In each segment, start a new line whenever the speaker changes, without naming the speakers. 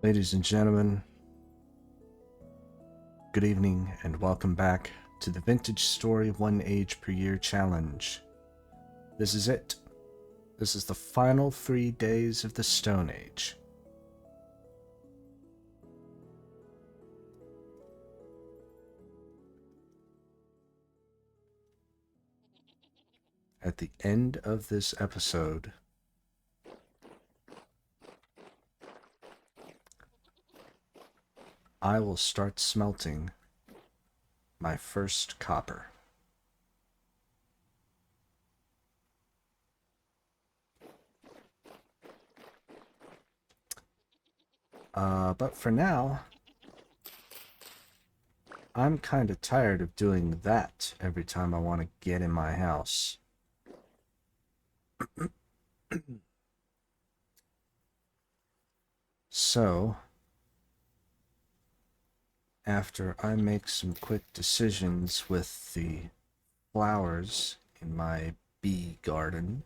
Ladies and gentlemen, good evening and welcome back to the Vintage Story One Age Per Year Challenge. This is it. This is the final 3 days of the Stone Age. At the end of this episode, I will start smelting my first copper. But for now, I'm kind of tired of doing that every time I want to get in my house. So, after I make some quick decisions with the flowers in my bee garden,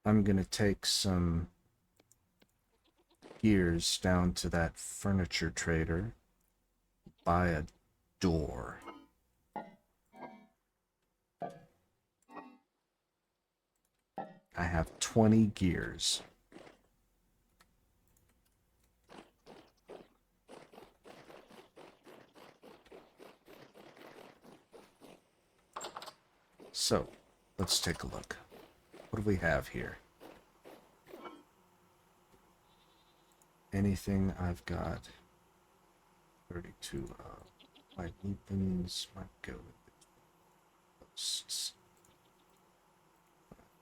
I'm gonna take some gears down to that furniture trader, buy a door. I have 20 gears. So, let's take a look. What do we have here? Anything I've got 32 of. White lupins might go with the posts.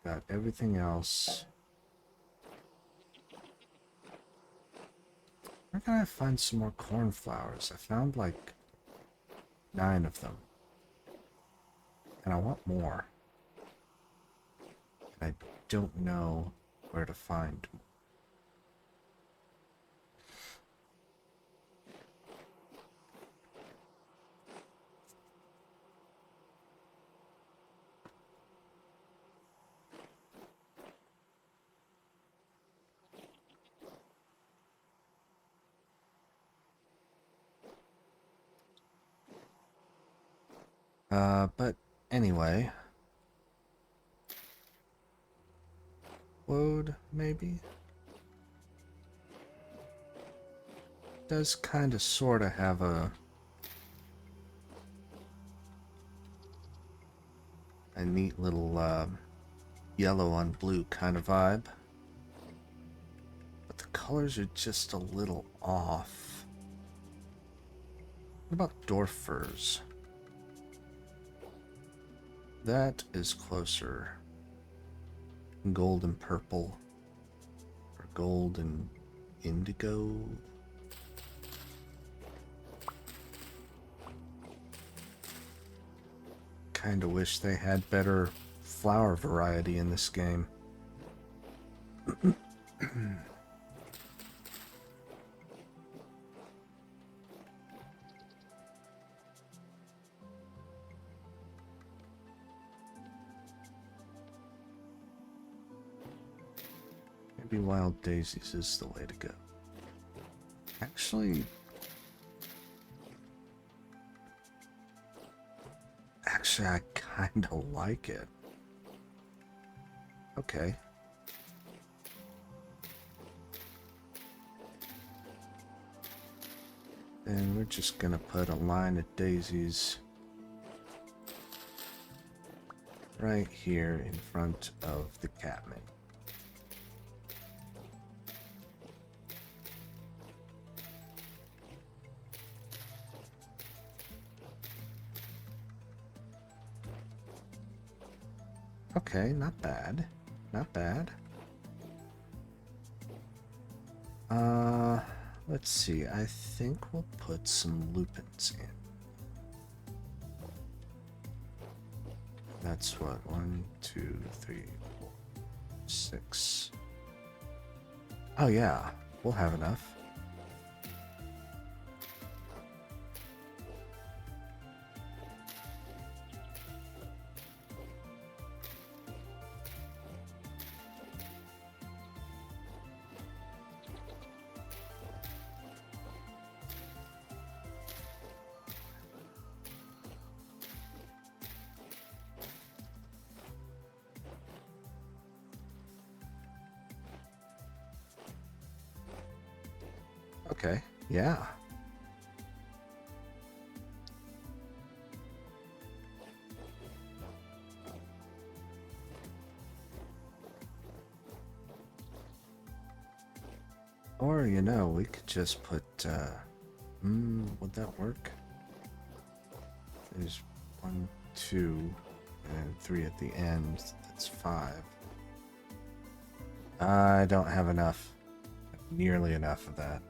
Got everything else. Where can I find some more cornflowers? I found like 9 of them. And I want more. I don't know where to find more. But anyway. Woad, maybe? Does kinda sorta have a neat little yellow on blue kind of vibe. But the colors are just a little off. What about dwarf firs? That is closer. Gold and purple. Or gold and indigo. Kinda wish they had better flower variety in this game. Maybe wild daisies is the way to go. Actually, I kinda like it. Okay. Then we're just gonna put a line of daisies right here in front of the catman. Okay, not bad. Not bad. Let's see. I think we'll put some lupins in. That's what? 1, 2, 3, 4, 6. Oh yeah, we'll have enough. Okay, yeah. Or, you know, we could just put, would that work? There's 1, 2, and 3 at the end. That's 5. I don't have enough. Nearly enough of that.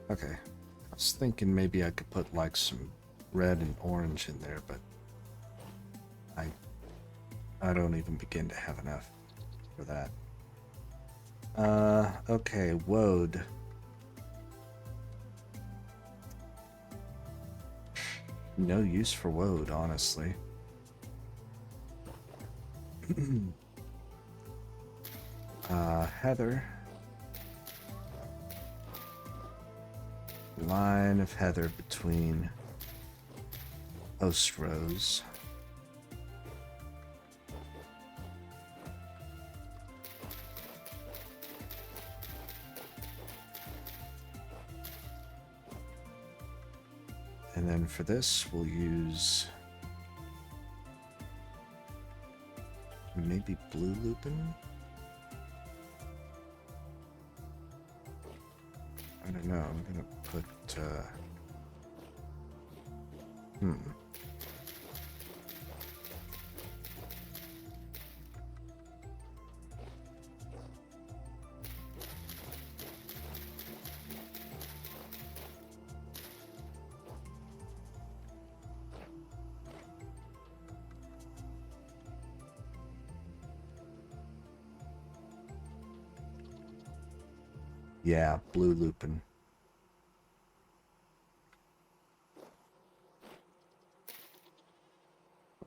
Okay. I was thinking maybe I could put like some red and orange in there, but I don't even begin to have enough for that. Okay, woad. No use for woad, honestly. Heather. Line of heather between post rows. And then for this, we'll use maybe blue lupin? I don't know, I'm gonna put, yeah, blue lupin.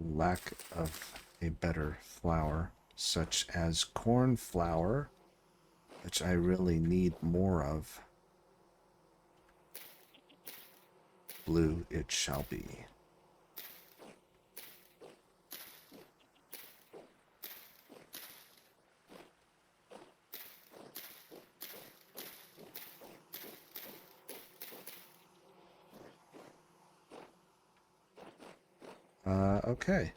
Lack of a better flower, such as cornflower, which I really need more of. Blue it shall be. Okay.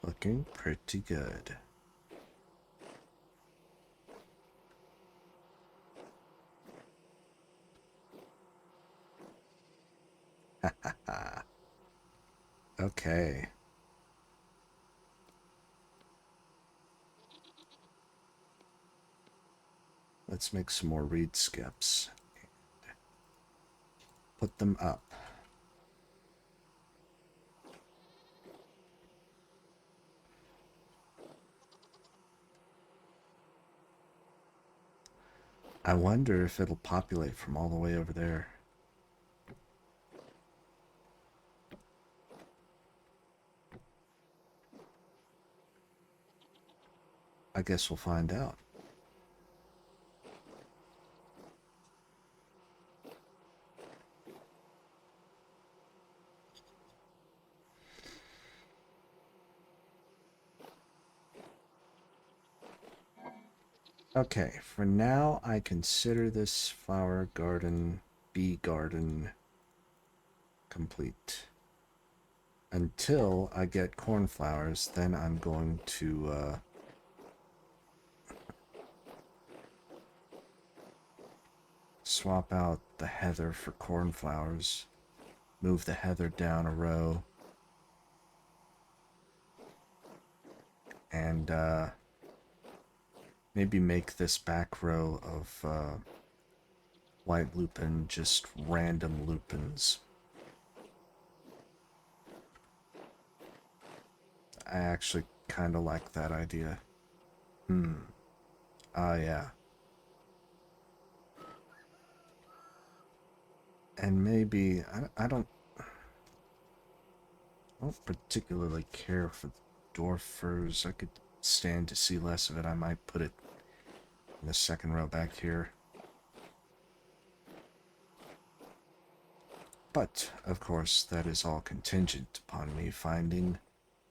Looking pretty good. Okay. Let's make some more reed skips. Put them up. I wonder if it'll populate from all the way over there. I guess we'll find out. Okay, for now, I consider this flower garden, bee garden, complete. Until I get cornflowers, then I'm going to, swap out the heather for cornflowers. Move the heather down a row. And, maybe make this back row of white lupin just random lupins. I actually kind of like that idea. Yeah. And maybe, I don't particularly care for the dwarf furs. I could stand to see less of it. I might put it in the second row back here. But, of course, that is all contingent upon me finding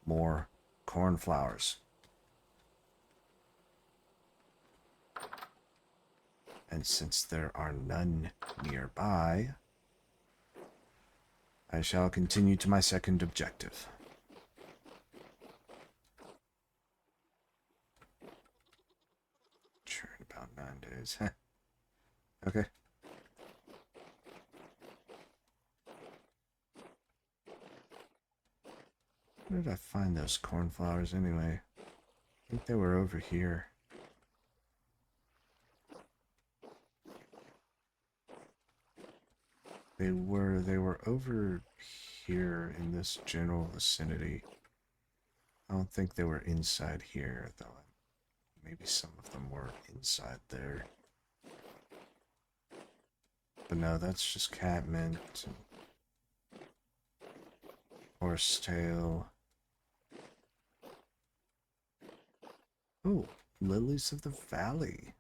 more cornflowers. And since there are none nearby, I shall continue to my second objective. Sure, in about 9 days. Okay. Where did I find those cornflowers anyway? I think they were over here. They were over here in this general vicinity. I don't think they were inside here, though. Maybe some of them were inside there. But no, that's just catmint and horsetail. Oh, lilies of the valley.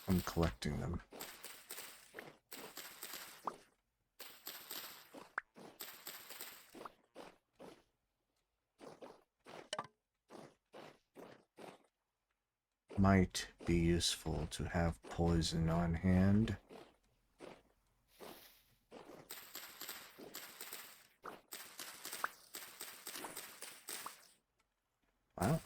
I'm collecting them. Might be useful to have poison on hand. Wow.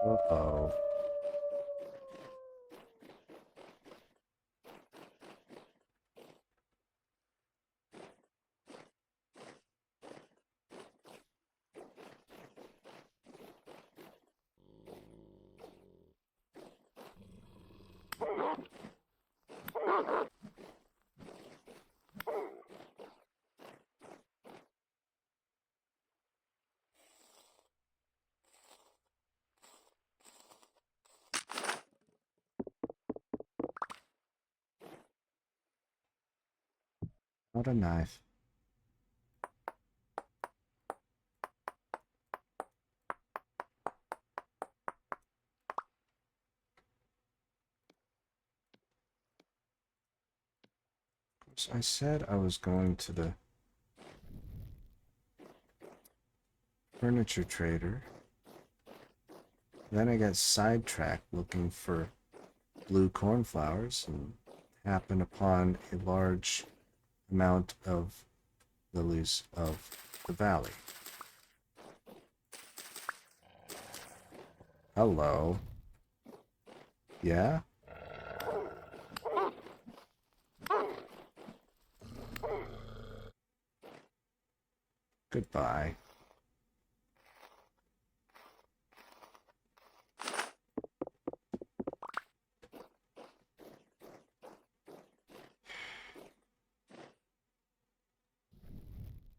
Uh-oh. Not a knife. So I said I was going to the furniture trader. Then I got sidetracked looking for blue cornflowers and happened upon a large amount of lilies of the valley. Hello. Yeah? Goodbye.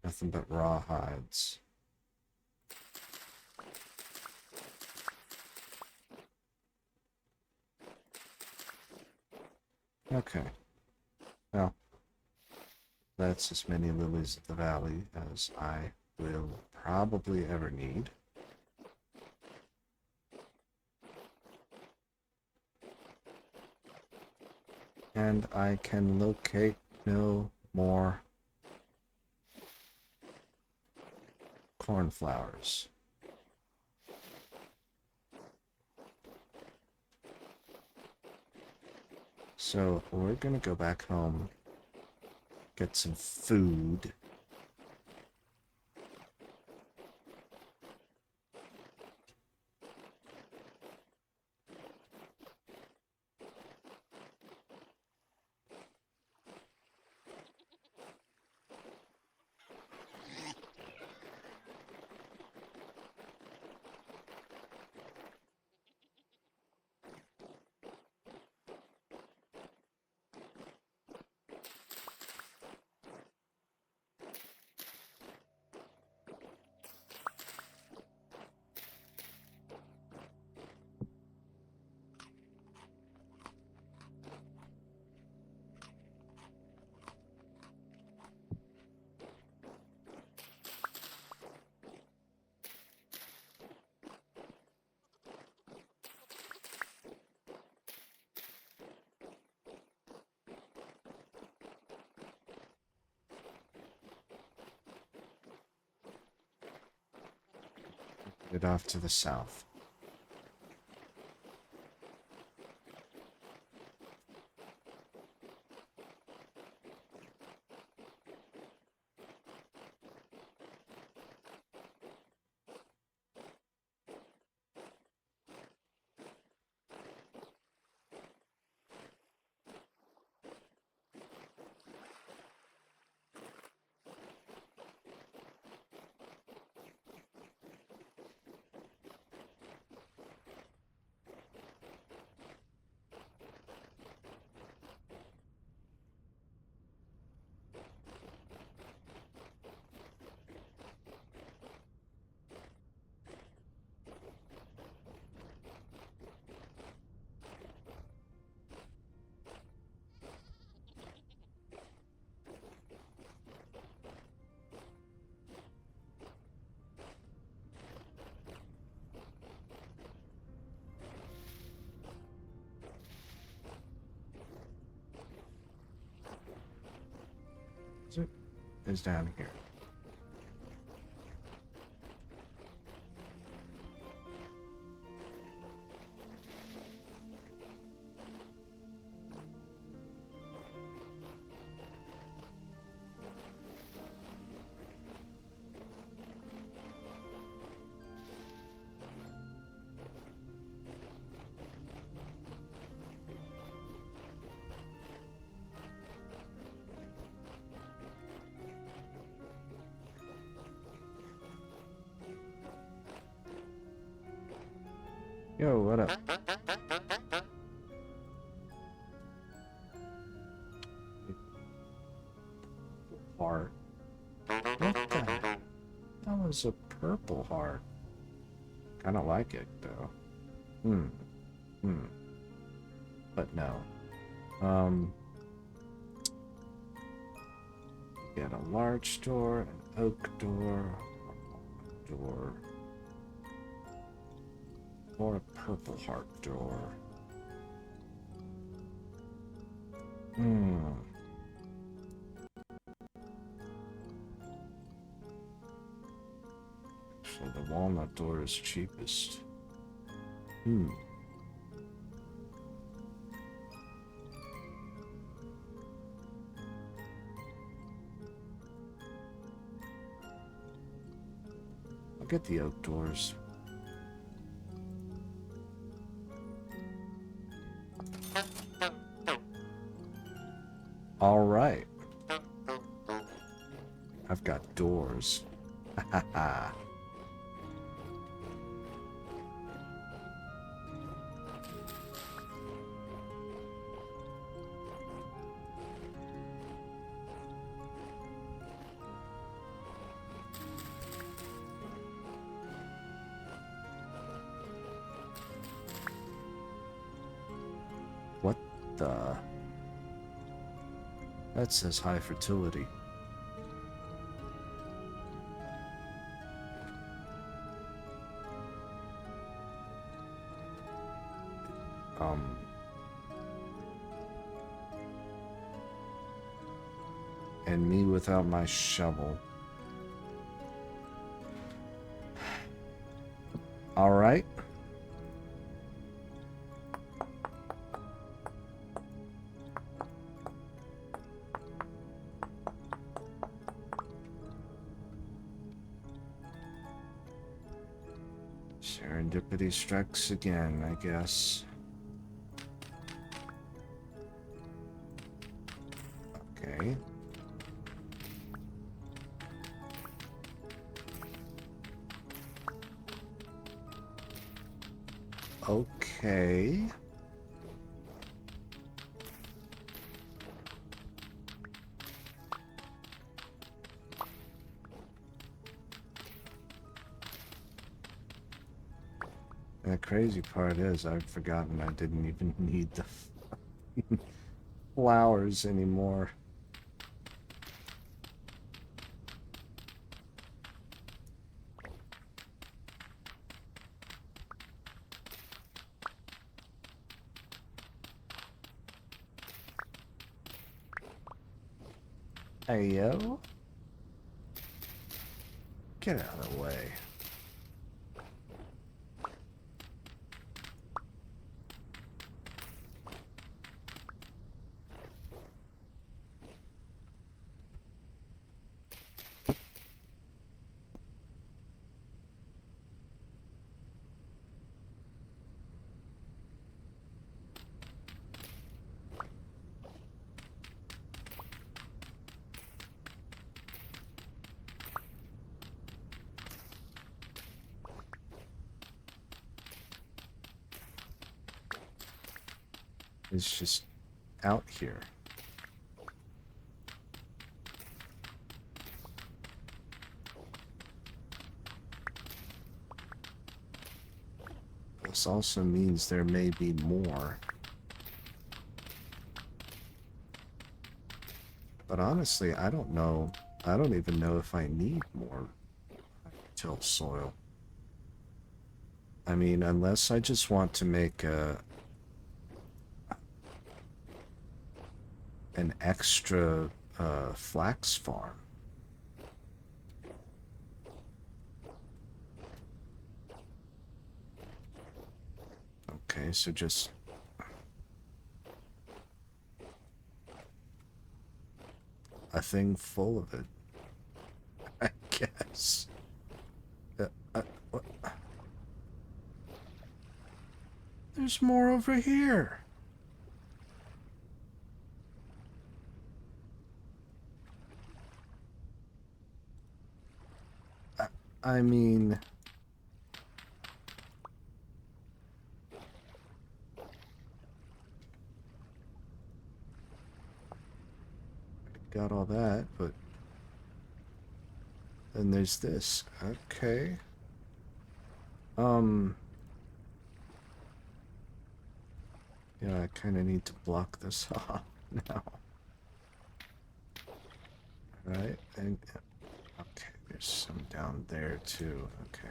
Nothing but raw hides. Okay. Well, that's as many lilies of the valley as I will probably ever need. And I can locate no more cornflowers. So we're gonna go back home, get some food. Get off to the south. Is down here. Yo, what up? Heart. What the? That was a purple heart. Kinda like it, though. Hmm. Hmm. But no. Get a large door, an oak door, a door, or a purple heart door. Hmm. So the walnut door is cheapest. Hmm. I'll get the oak doors. All right. I've got doors. Ha ha. What the? That says high fertility. Um. And me without my shovel. Alright. Serendipity strikes again, I guess. Okay. Okay. The crazy part is I've forgotten I didn't even need the flowers anymore. Hey, yo. Get out of the way. It's just out here. This also means there may be more. But honestly, I don't know. I don't even know if I need more till soil. I mean, unless I just want to make an extra flax farm. Okay, so just a thing full of it, I guess. What? There's more over here. I mean... got all that, but... then there's this. Okay. Yeah, I kind of need to block this off now. Right? And... okay, there's some down there too. Okay.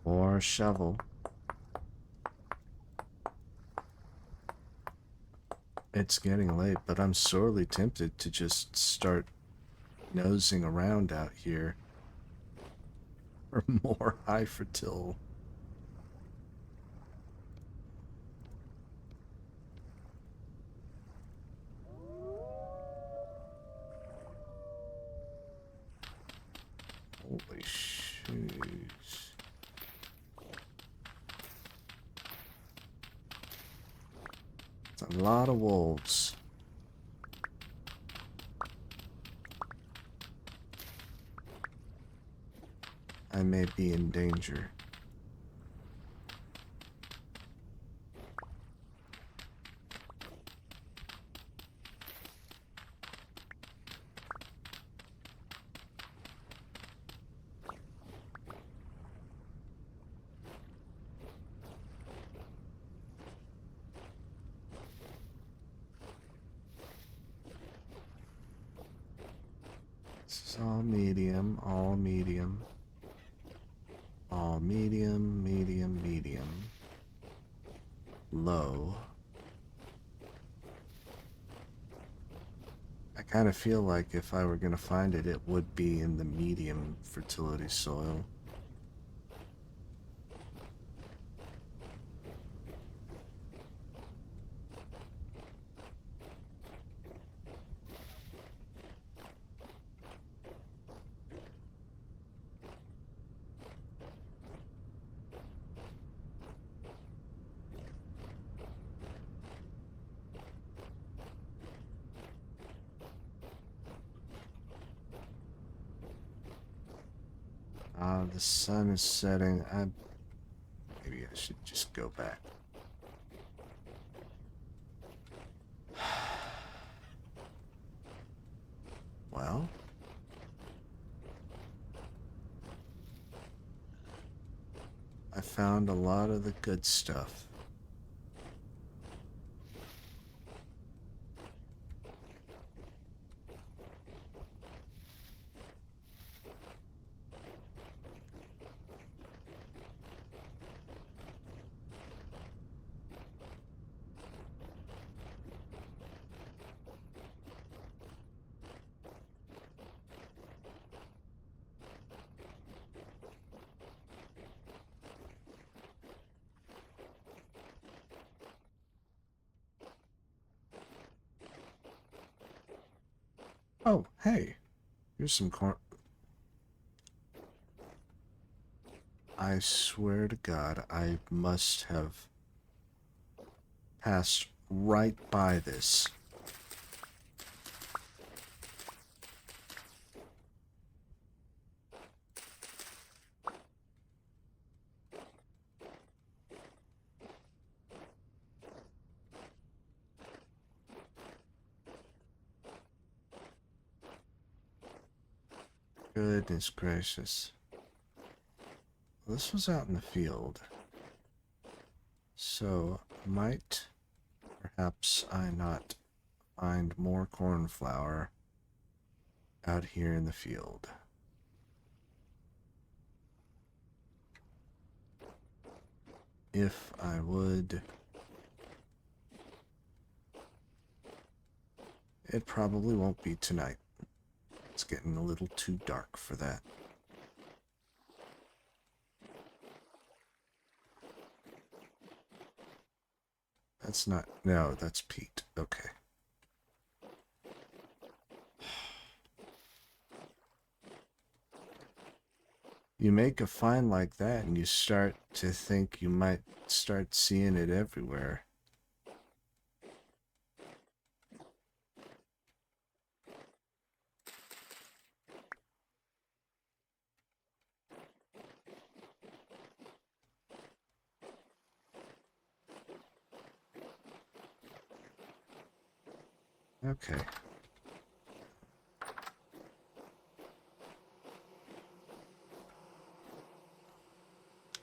Or shovel. It's getting late, but I'm sorely tempted to just start nosing around out here for more high fertile. A lot of wolves. I may be in danger. This is all medium, all medium. All medium, medium, medium. Low. I kind of feel like if I were going to find it, it would be in the medium fertility soil. The sun is setting. Maybe I should just go back. Well, I found a lot of the good stuff. Oh, hey, here's some corn. I swear to God, I must have passed right by this. Goodness gracious. This was out in the field. So, might perhaps I not find more cornflower out here in the field? If I would, it probably won't be tonight. It's getting a little too dark for that. That's not, no, that's Pete. Okay. You make a find like that and you start to think you might start seeing it everywhere. Okay.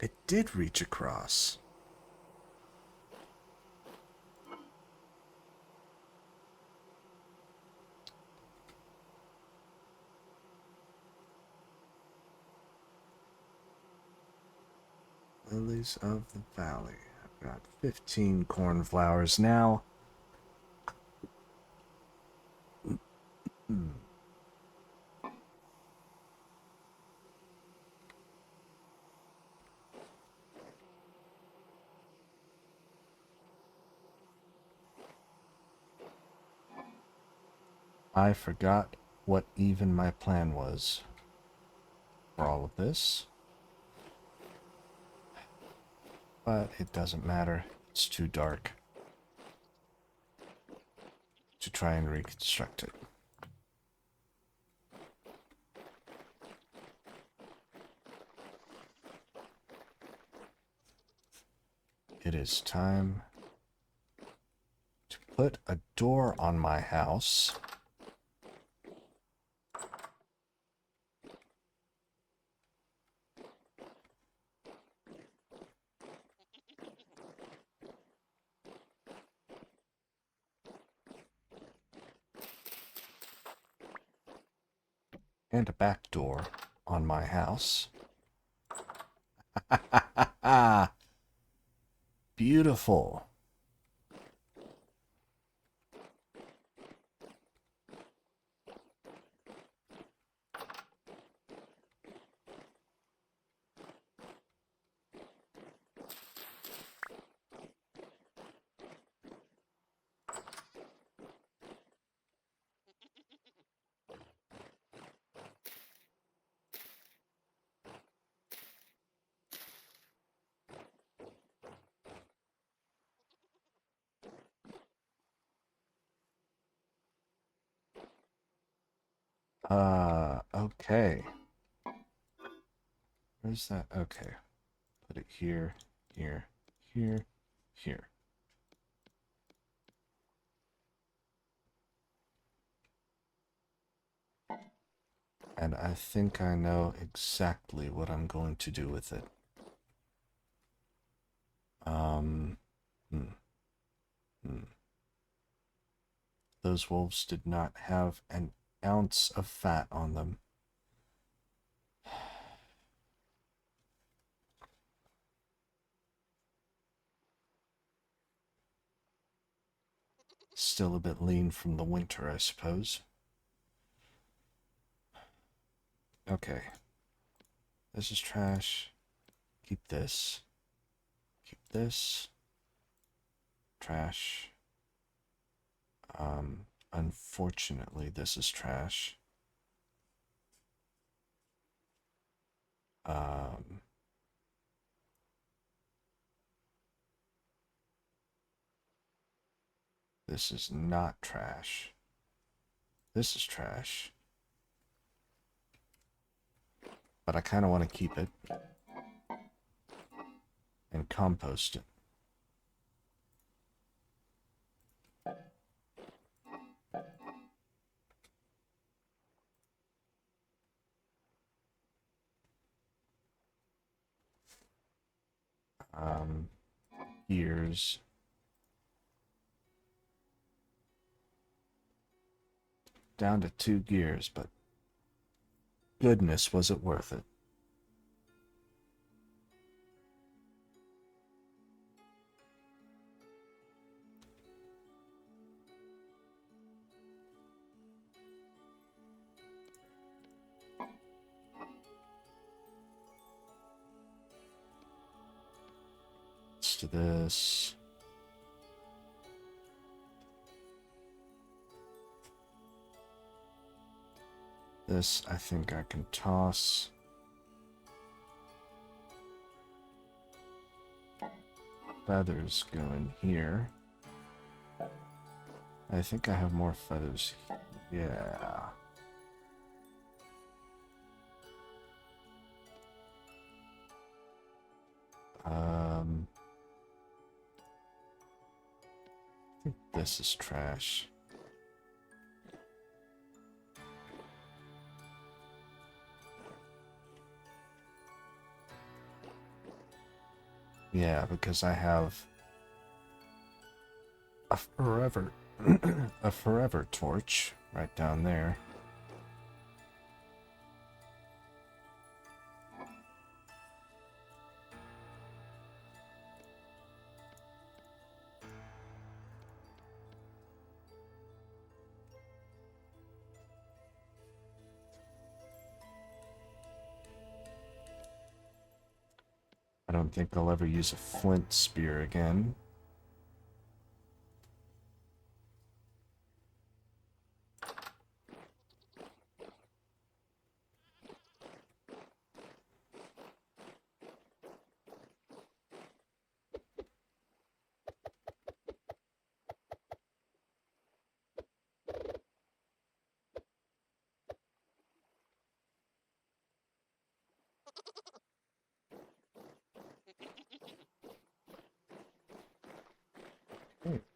It did reach across. Lilies of the Valley. I've got 15 cornflowers now. I forgot what even my plan was for all of this. But it doesn't matter. It's too dark. try and reconstruct it. It is time to put a door on my house. And a back door on my house. Beautiful. Okay. Where's that? Okay. Put it here, here, here, here. And I think I know exactly what I'm going to do with it. Um, hmm, hmm. Those wolves did not have an ounce of fat on them. Still a bit lean from the winter, I suppose. Okay. This is trash. Keep this. Keep this. Trash. Unfortunately, this is trash. Um, this is not trash. This is trash. But I kind of want to keep it and compost it. Gears. Down to 2 gears, but goodness, was it worth it? Let's do this. This, I think I can toss. Feathers go in here. I think I have more feathers. Yeah. I think this is trash. Yeah, because I have a forever a forever torch right down there. I don't think I'll ever use a flint spear again.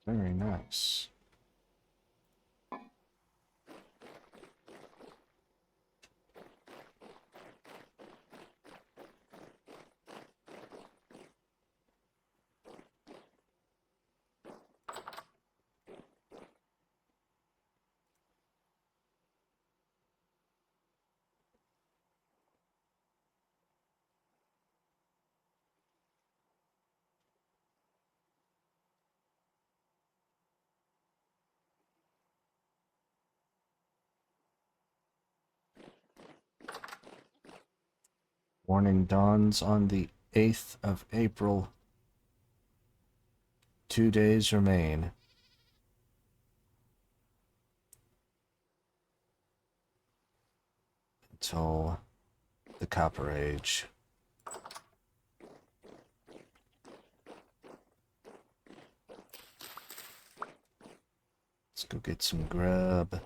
Very nice. Morning dawns on the 8th of April. 2 days remain until the Copper Age. Let's go get some grub.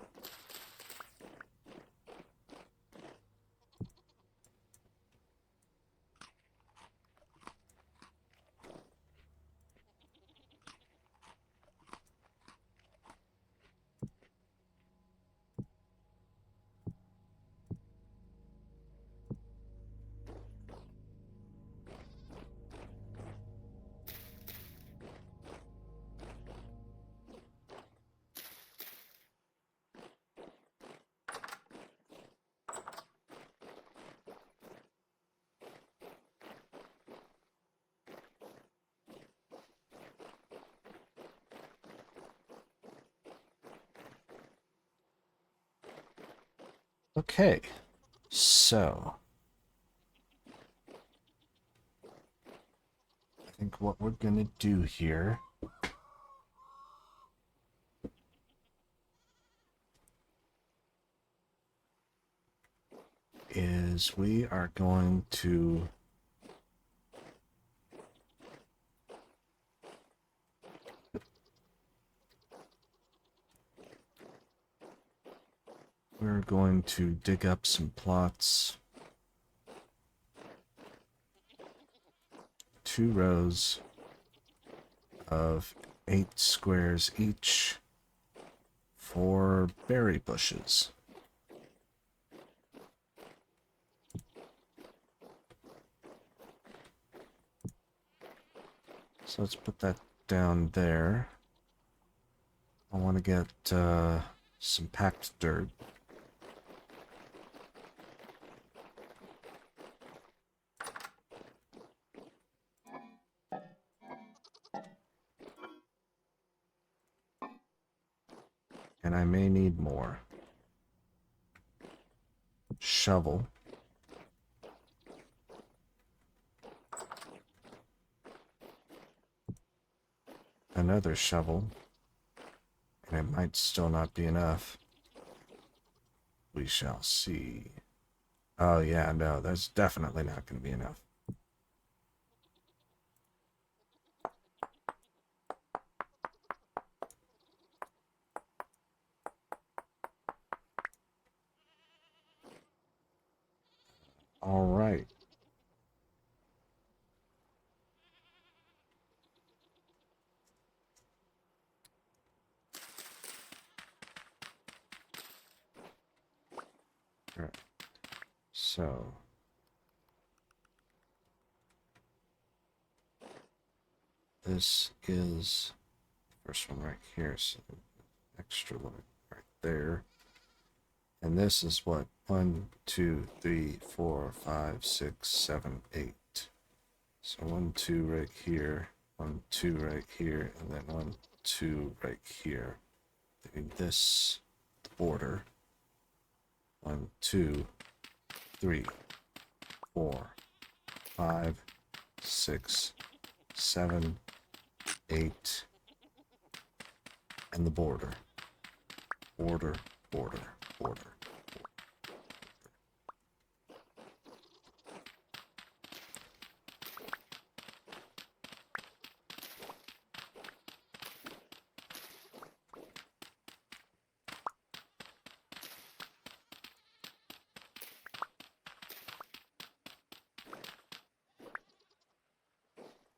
Okay, so I think what we're gonna do here is we are going to dig up some plots. 2 rows of 8 squares each for berry bushes. So let's put that down there. I want to get some packed dirt. And I may need more. Shovel. Another shovel. And it might still not be enough. We shall see. Oh yeah, no, that's definitely not going to be enough. All right. All right. So this is the first one right here. So extra limit right there. And this is what? 1, 2, 3, 4, 5, 6, 7, 8. So 1, 2 right here, 1, 2 right here, and then 1, 2 right here. Doing this, the border. 1, 2, 3, 4, 5, 6, 7, 8, and the border. Border, border, border.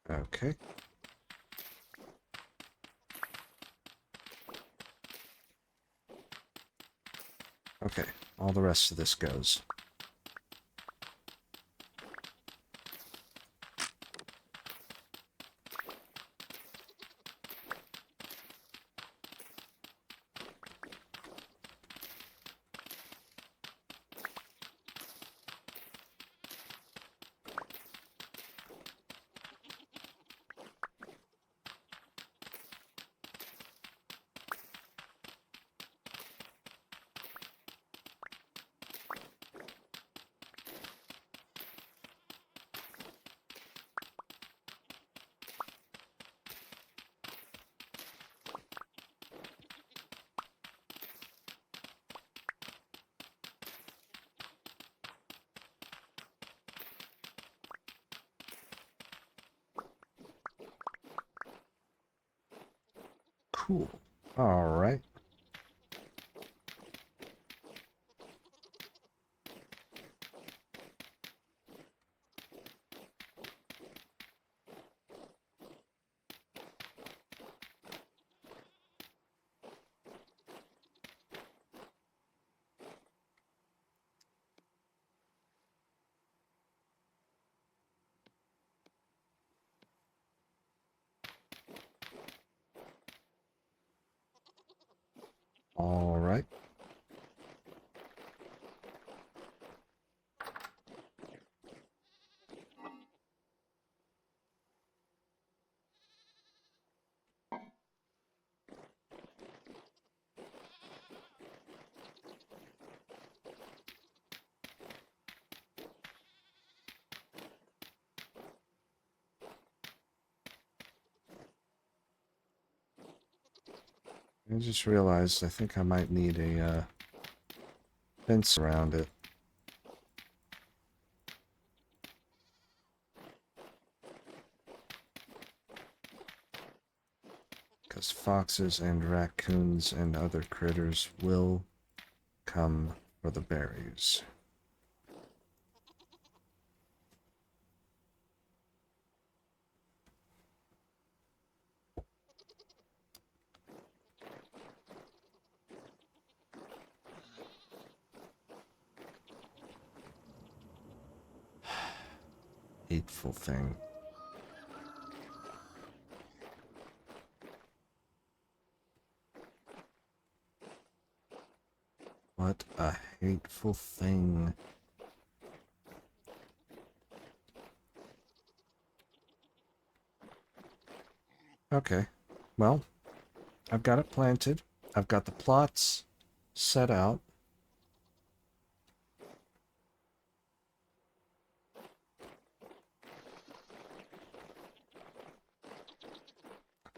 Okay. Okay, all the rest of this goes. Cool. All right. All right. I just realized I think I might need a fence around it. Because foxes and raccoons and other critters will come for the berries. Hateful thing. What a hateful thing. Okay, well, I've got it planted. I've got the plots set out.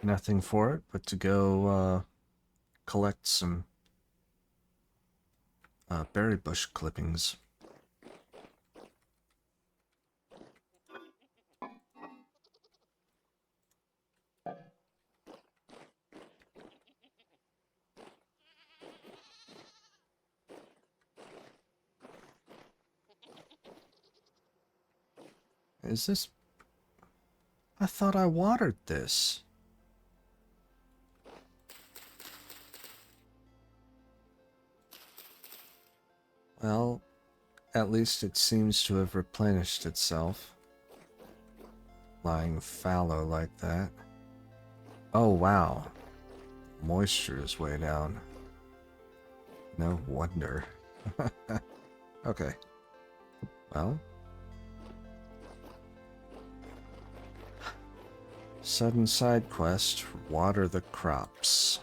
Nothing for it but to go collect some berry bush clippings. Is this... I thought I watered this. Well, at least it seems to have replenished itself. Lying fallow like that. Oh, wow. Moisture is way down. No wonder. Okay. Well. Sudden side quest, water the crops.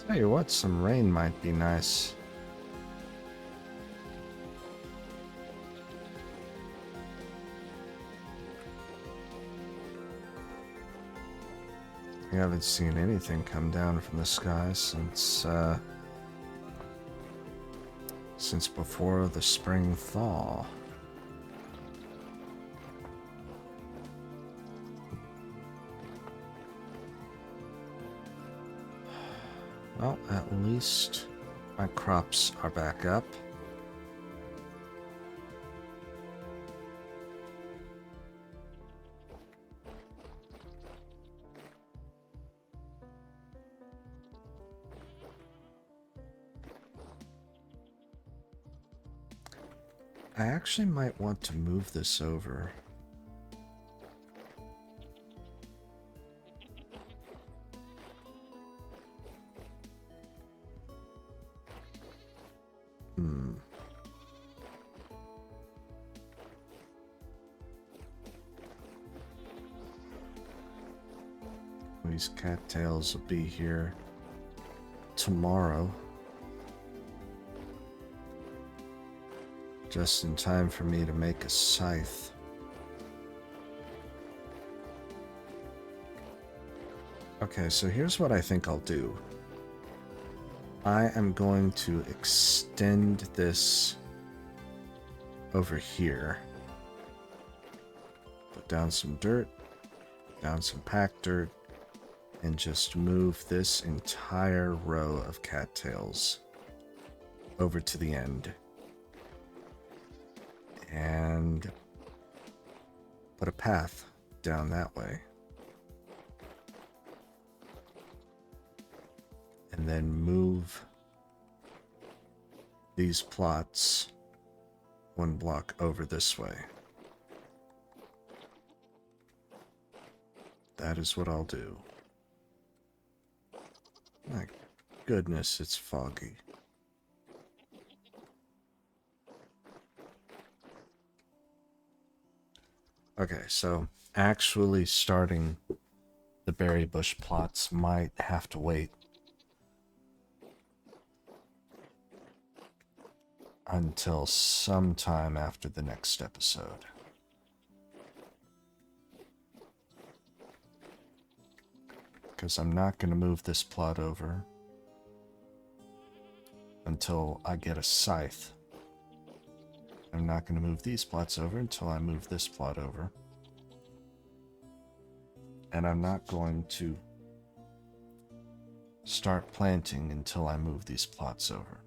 Tell you what, some rain might be nice. We haven't seen anything come down from the sky since before the spring thaw. Well, at least my crops are back up. I actually might want to move this over. These cattails will be here tomorrow. Just in time for me to make a scythe. Okay, so here's what I think I'll do. I am going to extend this over here. Put down some dirt, down some packed dirt, and just move this entire row of cattails over to the end. And put a path down that way. And then move these plots one block over this way. That is what I'll do. My goodness, it's foggy. Okay, so actually starting the berry bush plots might have to wait until sometime after the next episode. Because I'm not going to move this plot over until I get a scythe. I'm not going to move these plots over until I move this plot over. And I'm not going to start planting until I move these plots over.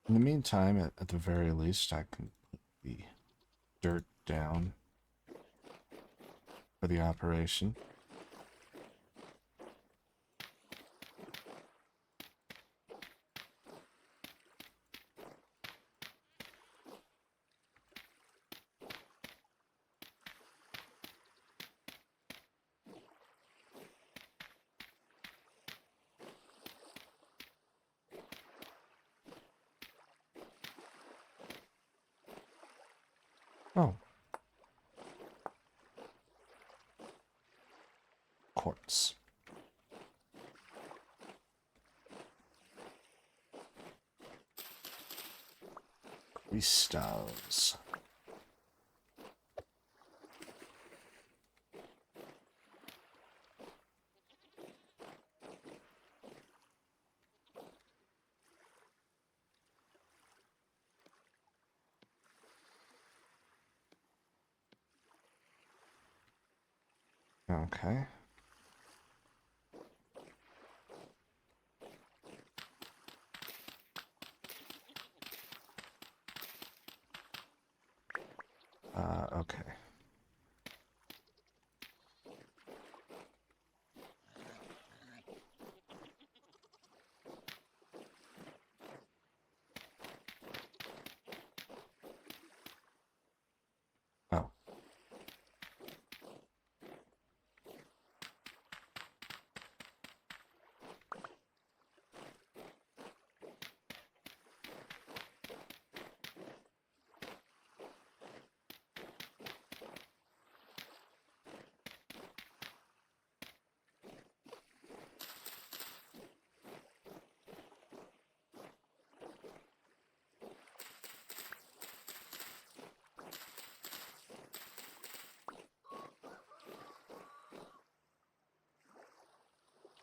In the meantime, at the very least, I can put the dirt down for the operation. Oh. Quartz. Crystals. Okay. Okay. Oh,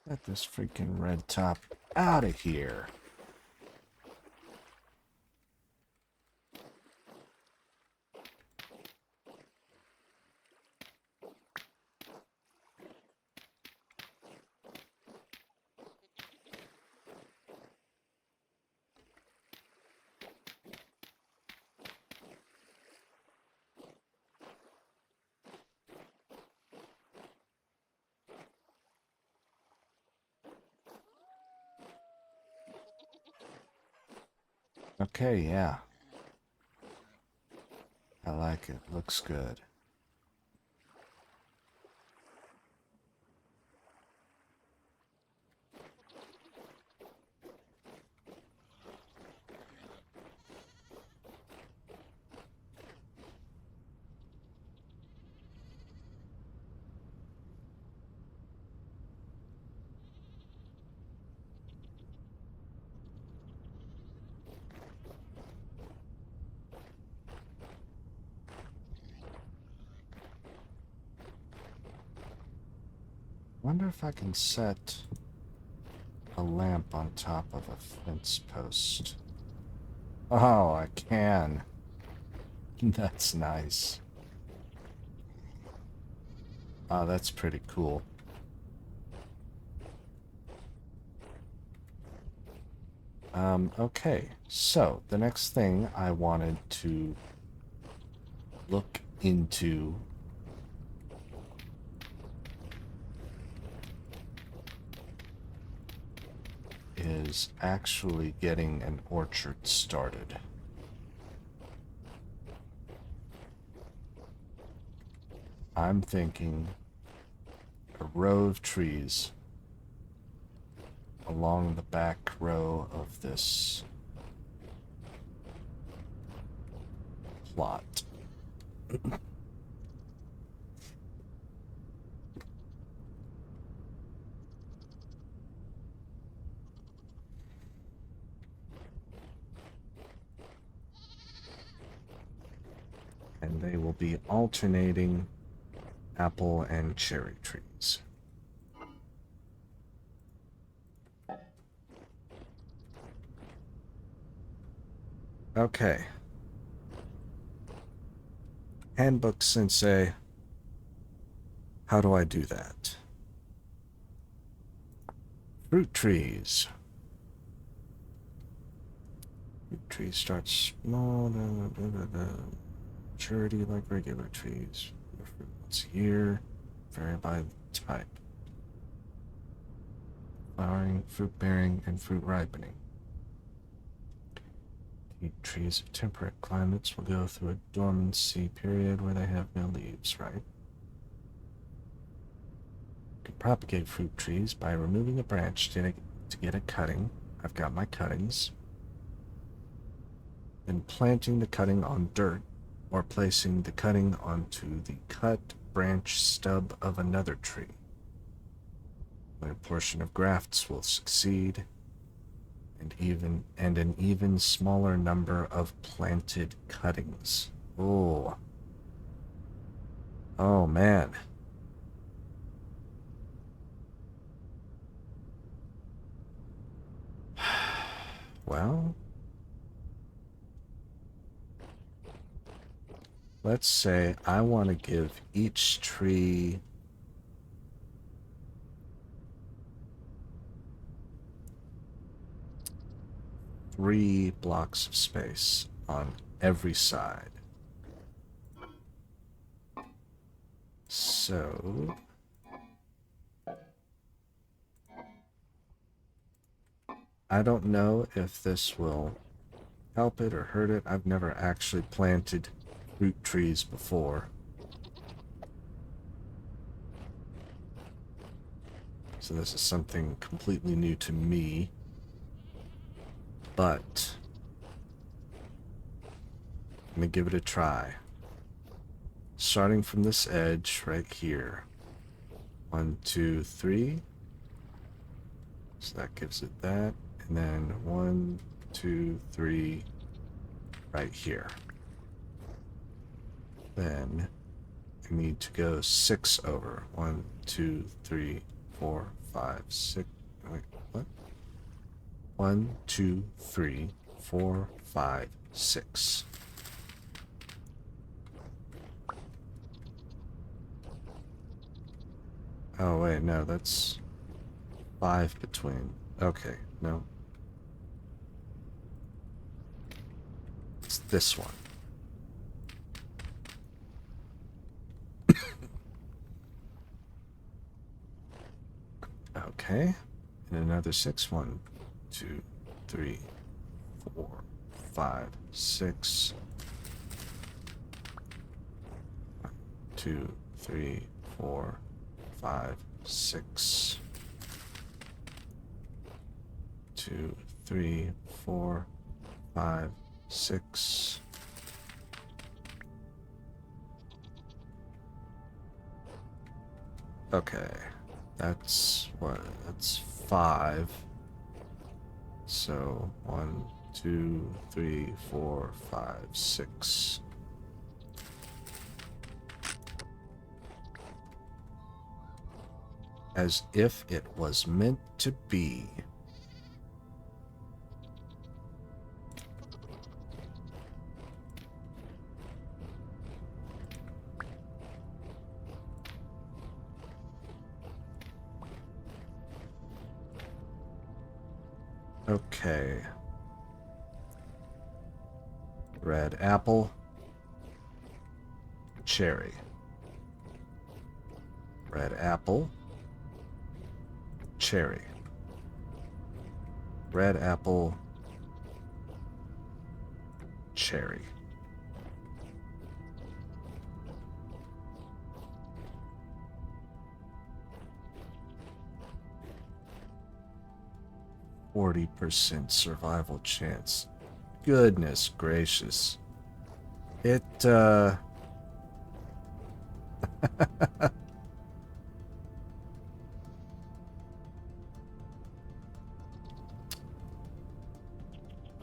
get this freaking red top out of here. Okay, yeah. I like it. Looks good. Wonder if I can set a lamp on top of a fence post. Oh, I can. That's nice. Oh, that's pretty cool. Okay. So, the next thing I wanted to look into is actually getting an orchard started. I'm thinking a row of trees along the back row of this plot. And they will be alternating apple and cherry trees. Okay. Handbook Sensei, how do I do that? Fruit trees. Fruit trees start small, maturity like regular trees. Fruit once a year, vary by type. Flowering, fruit bearing, and fruit ripening. Trees of temperate climates will go through a dormancy period where they have no leaves, right? You can propagate fruit trees by removing a branch to get a cutting. I've got my cuttings. Then planting the cutting on dirt or placing the cutting onto the cut branch stub of another tree. When a portion of grafts will succeed, and an even smaller number of planted cuttings. Oh. Oh man. Well, let's say I want to give each tree 3 blocks of space on every side. So I don't know if this will help it or hurt it. I've never actually planted fruit trees before. So this is something completely new to me. But I'm gonna give it a try. Starting from this edge right here. 1, 2, 3. So that gives it that. And then 1, 2, 3 right here. Then I need to go 6 over. 1, 2, 3, 4, 5, 6. Wait, what? 1, 2, 3, 4, 5, 6. Oh, wait, no, that's 5 between. Okay, no. It's this one. Okay, and another 6. 1, 2, 3, 4, 5, 6. 1, 2, 3, 4, 5, 6. 2, 3, 4, 5, 6. Okay, that's what? That's 5. So 1, 2, 3, 4, 5, 6. As if it was meant to be. Okay. Red apple. Cherry. Red apple. Cherry. Red apple. Cherry. %40 survival chance. Goodness gracious. It, oh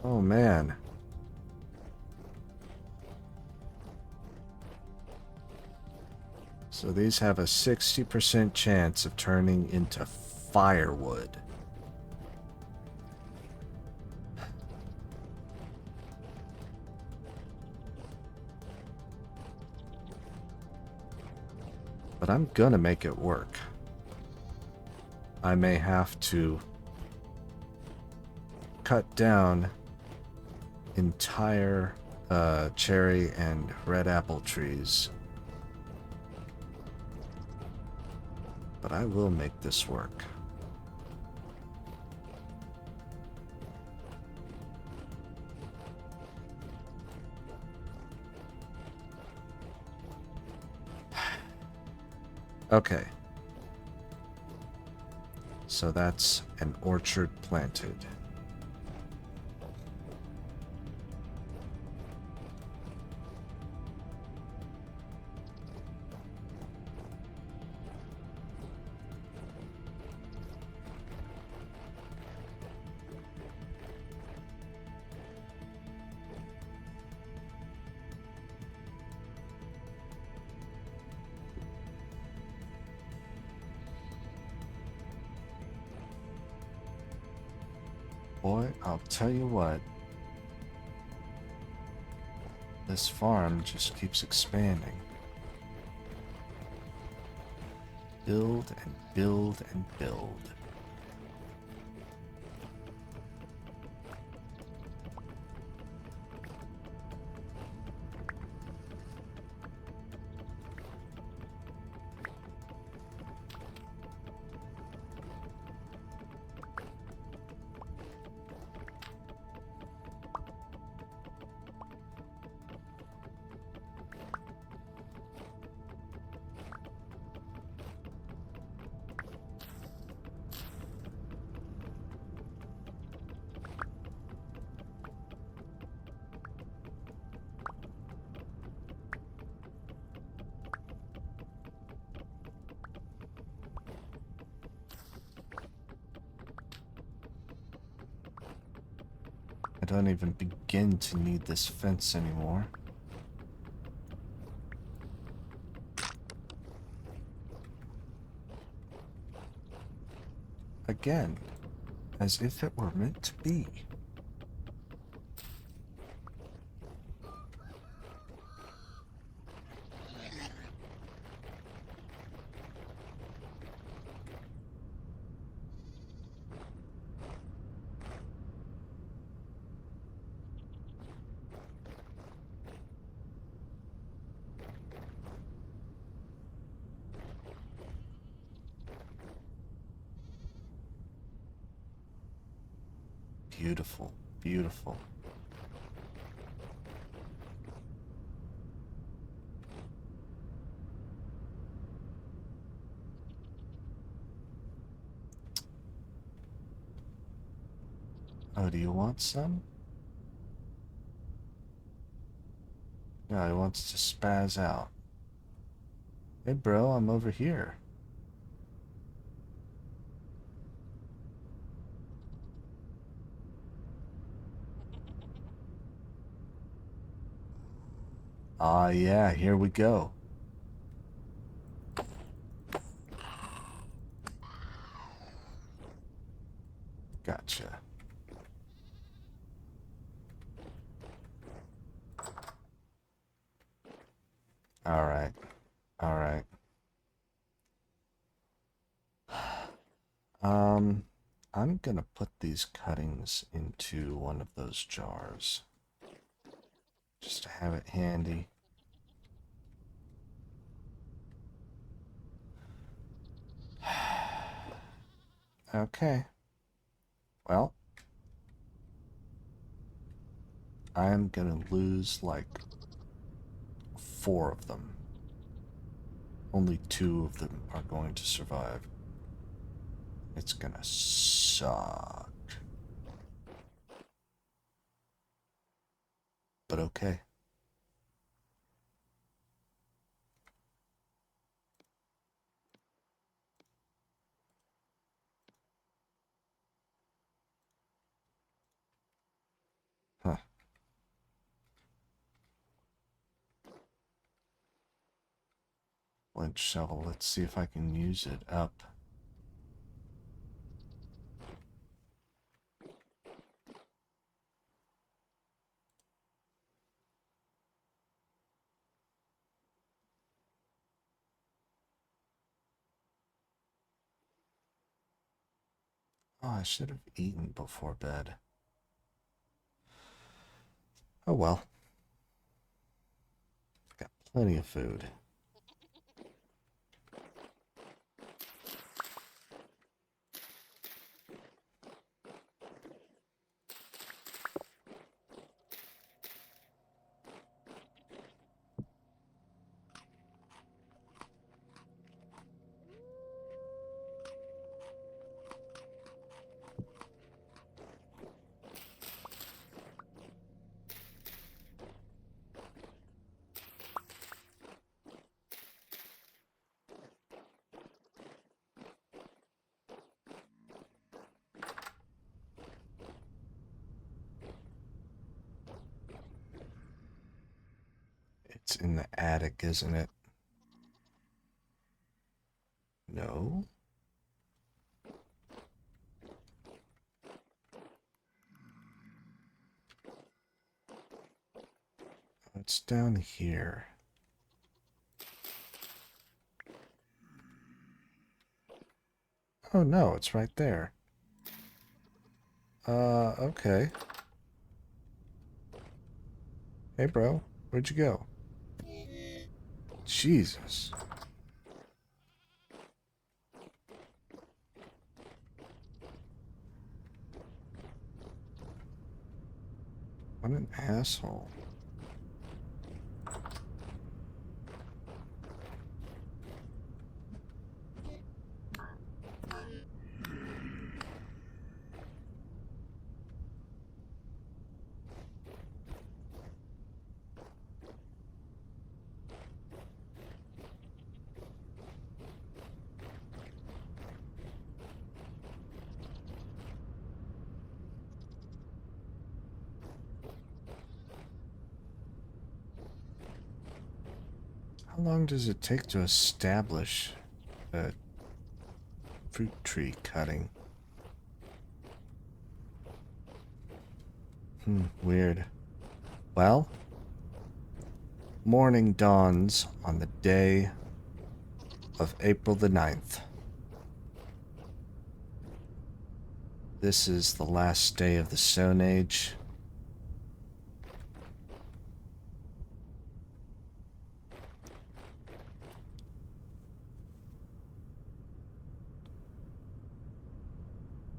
man. So these have a 60% chance of turning into firewood. But I'm gonna make it work. I may have to cut down entire cherry and red apple trees. But I will make this work. Okay. So that's an orchard planted. Boy, I'll tell you what. This farm just keeps expanding. Build and build and build. don't even begin to need this fence anymore. Again, as if it were meant to be. Beautiful, beautiful. Oh, do you want some? No, he wants to spaz out. Hey, bro, I'm over here. Ah, yeah, here we go. Gotcha. Alright, alright. Um, I'm gonna put these cuttings into one of those jars. Just to have it handy. Okay. Well, I'm gonna lose like 4 of them. Only 2 of them are going to survive. It's gonna suck. But okay. Huh. Flint shovel. Let's see if I can use it up. Oh, I should have eaten before bed. Oh well. Got plenty of food. It's in the attic, isn't it? No? It's down here. Oh no, it's right there. Okay. Hey, bro. Where'd you go? Jesus. What an asshole. How long does it take to establish a fruit tree cutting? Weird. Well, morning dawns on the day of April the 9th. This is the last day of the Stone Age.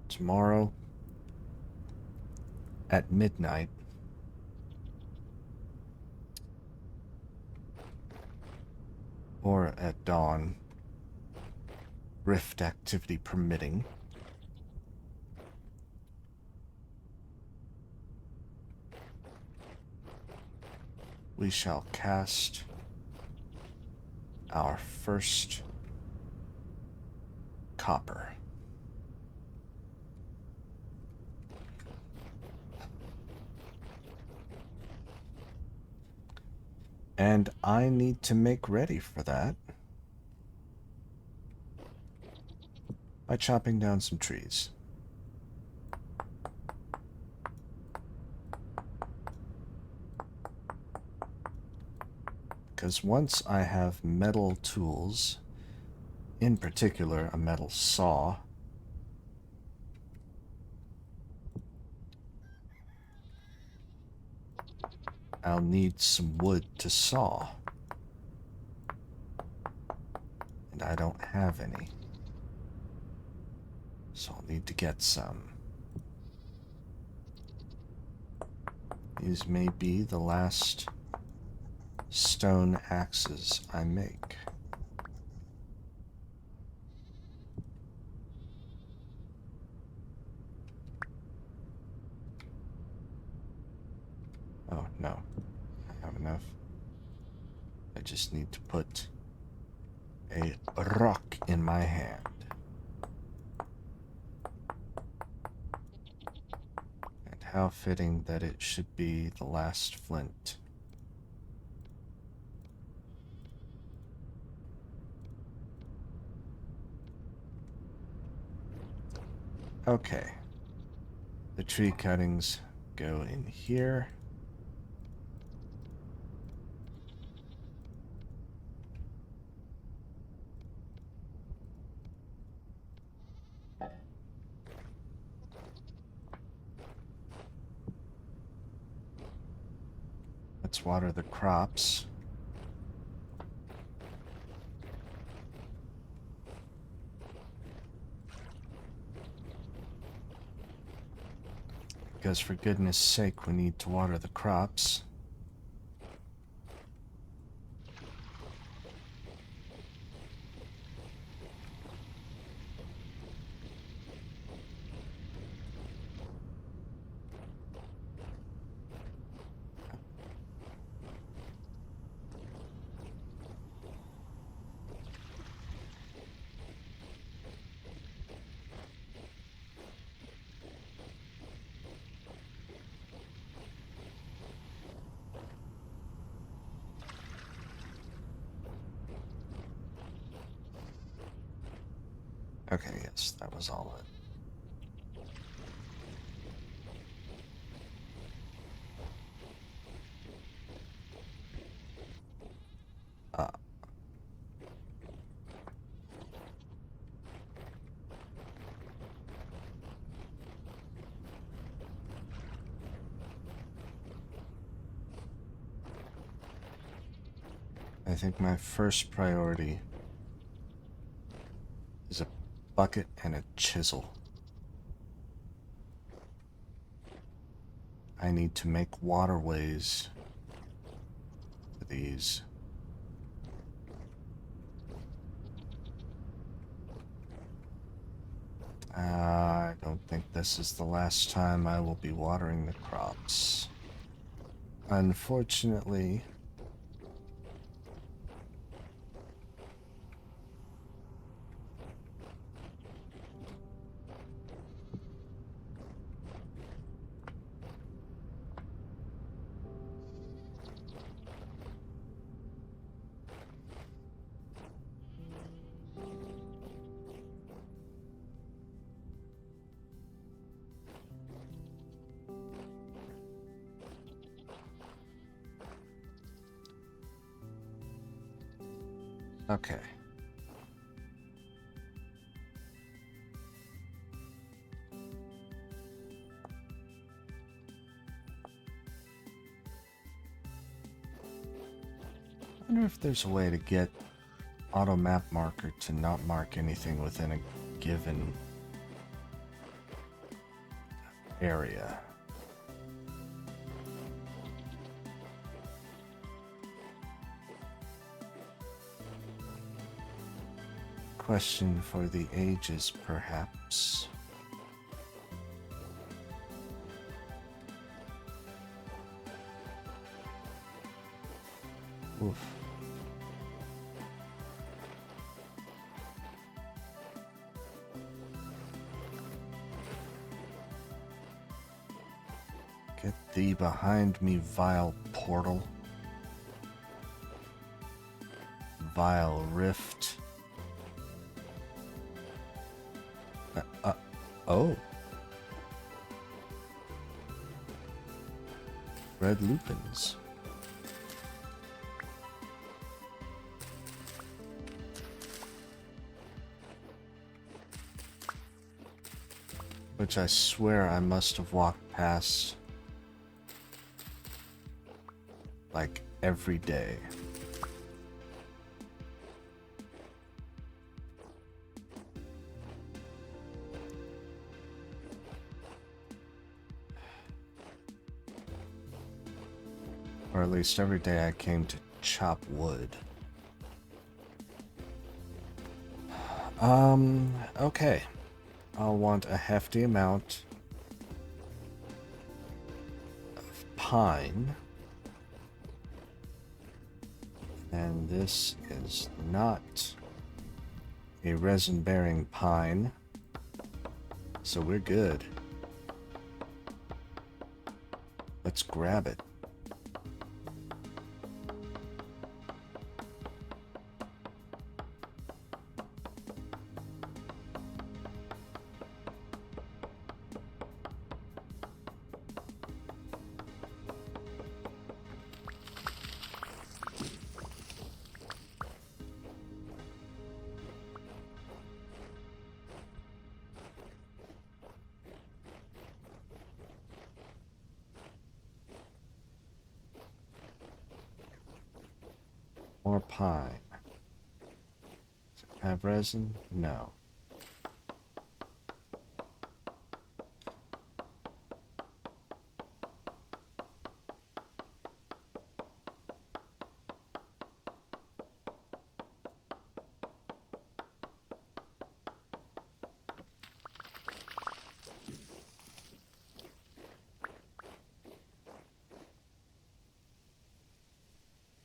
Tomorrow, at midnight, or at dawn, rift activity permitting, we shall cast our first copper. And I need to make ready for that by chopping down some trees. Because once I have metal tools, in particular a metal saw, I'll need some wood to saw. And I don't have any. So I'll need to get some. These may be the last stone axes I make. Oh, no. I have enough. I just need to put a rock in my hand. And how fitting that it should be the last flint. Okay. The tree cuttings go in here. Let's water the crops. Because for goodness sake, we need to water the crops. Okay, yes, that was all it. I think my first priority is a bucket and a chisel. I need to make waterways for these. I don't think this is the last time I will be watering the crops. Unfortunately, Okay. I wonder if there's a way to get auto map marker to not mark anything within a given area. Question for the ages, perhaps. Oof. Get thee behind me, vile portal. Vile rift. Oh. Red lupins. Which I swear I must have walked past like every day. Or at least every day I came to chop wood. Okay. I'll want a hefty amount of pine. And this is not a resin-bearing pine, so we're good. Let's grab it. More pine. Does it have resin? No.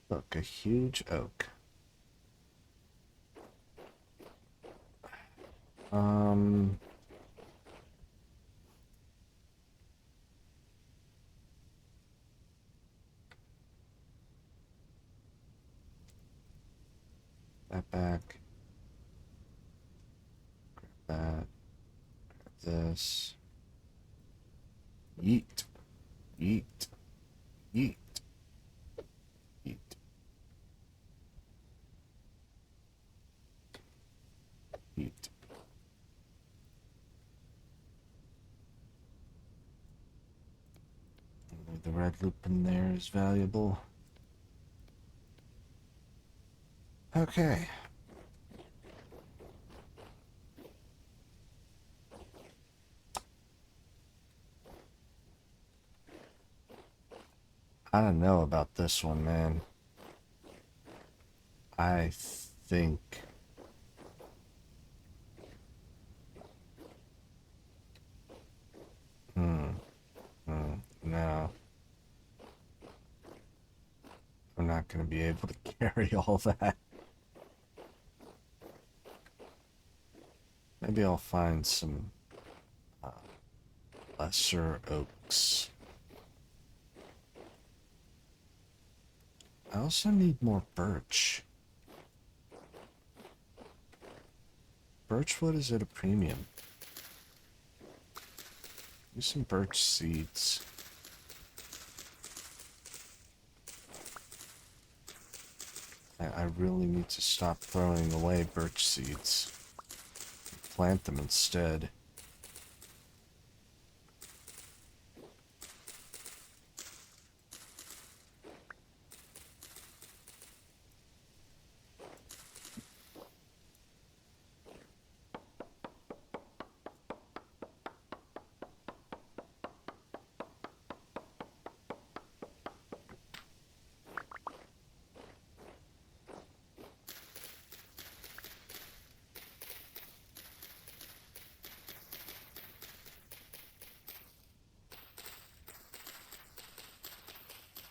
Look, a huge oak. That back. That. This. Yeet. Yeet. Yeet. Yeet. Yeet. The red lupin there is valuable. Okay. I don't know about this one, man. I think... No. I'm not going to be able to carry all that. Maybe I'll find some lesser oaks. I also need more birch. Birchwood is at a premium. Use some birch seeds. I really need to stop throwing away birch seeds. Plant them instead.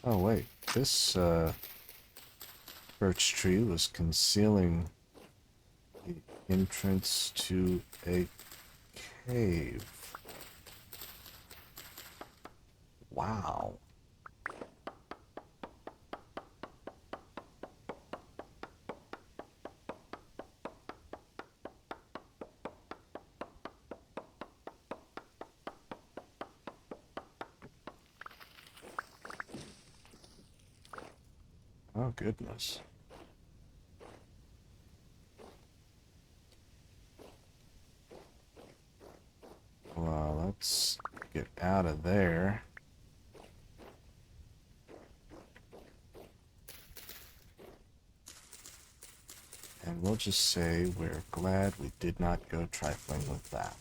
Oh wait, this birch tree was concealing the entrance to a cave. Wow. Oh goodness. Well, let's get out of there. And we'll just say we're glad we did not go trifling with that.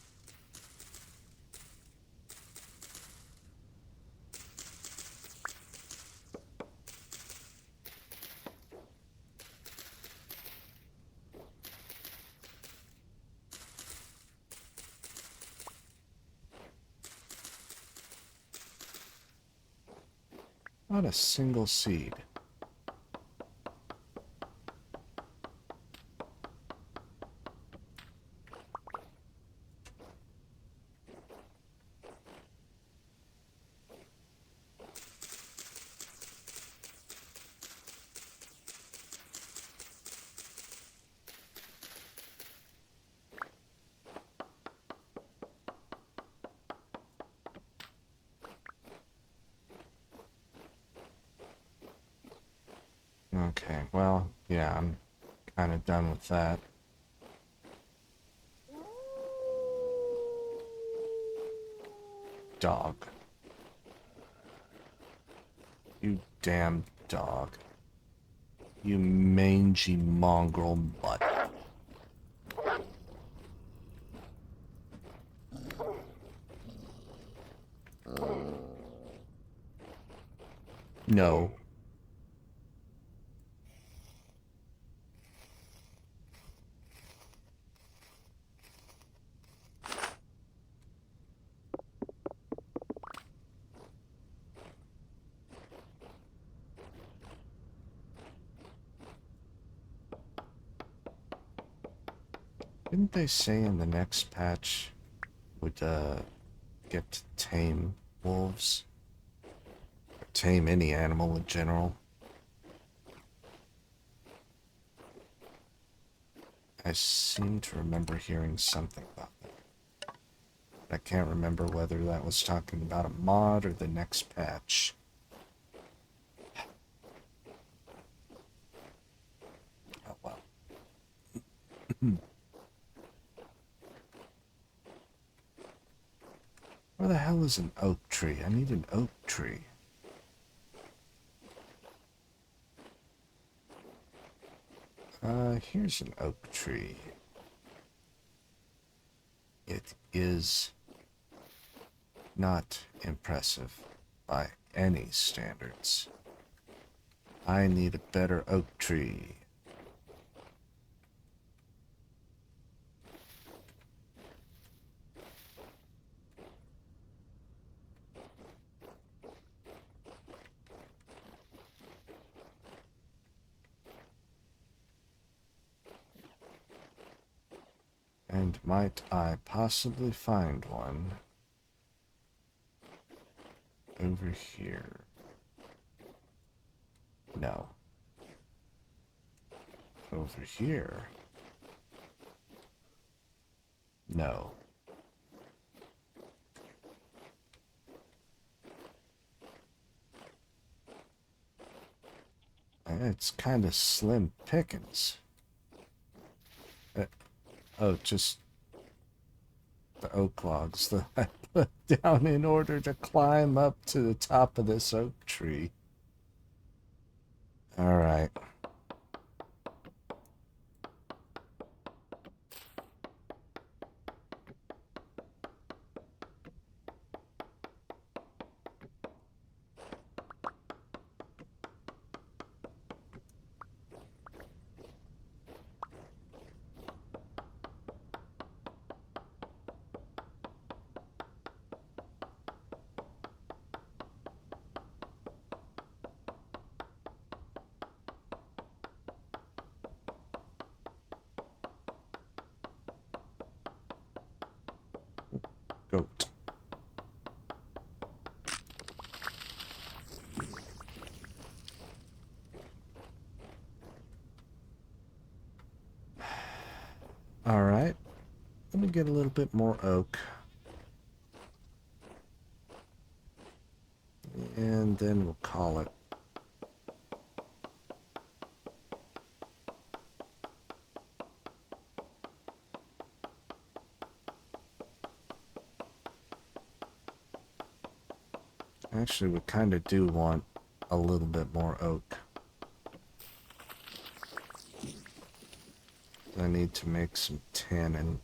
Not a single seed. Okay, well, yeah, I'm kind of done with that. Dog. You damn dog. You mangy mongrel butt. No. Didn't they say in the next patch would get to tame wolves? Or tame any animal in general? I seem to remember hearing something about that. I can't remember whether that was talking about a mod or the next patch. Oh well. Where the hell is an oak tree? I need an oak tree. Here's an oak tree. It is not impressive by any standards. I need a better oak tree. And might I possibly find one over here? No. Over here? No. It's kind of slim pickings. Uh, oh, just the oak logs that I put down in order to climb up to the top of this oak tree. All right. Goat. All right. Let me get a little bit more oak. And then we'll call it. Actually, we kind of do want a little bit more oak. I need to make some tannin.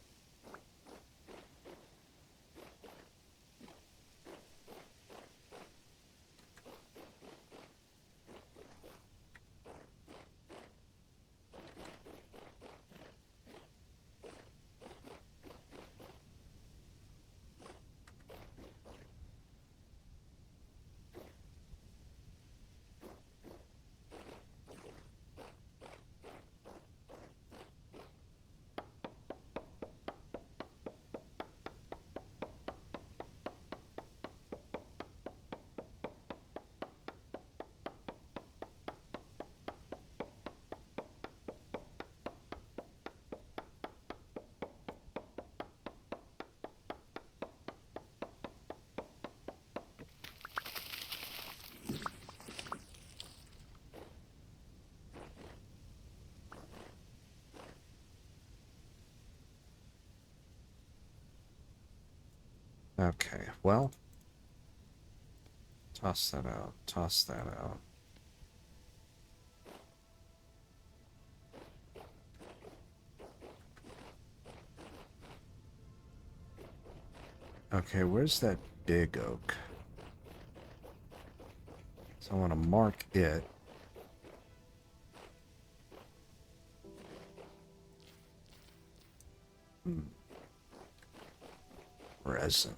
Okay, well, toss that out, toss that out. Okay, where's that big oak? So I want to mark it. Resin.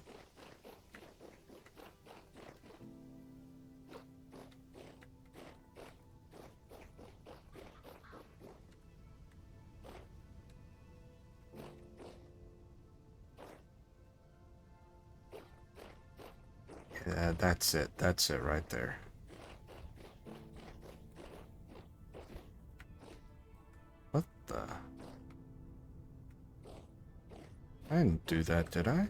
Yeah, that's it. That's it right there. What the? I didn't do that, did I?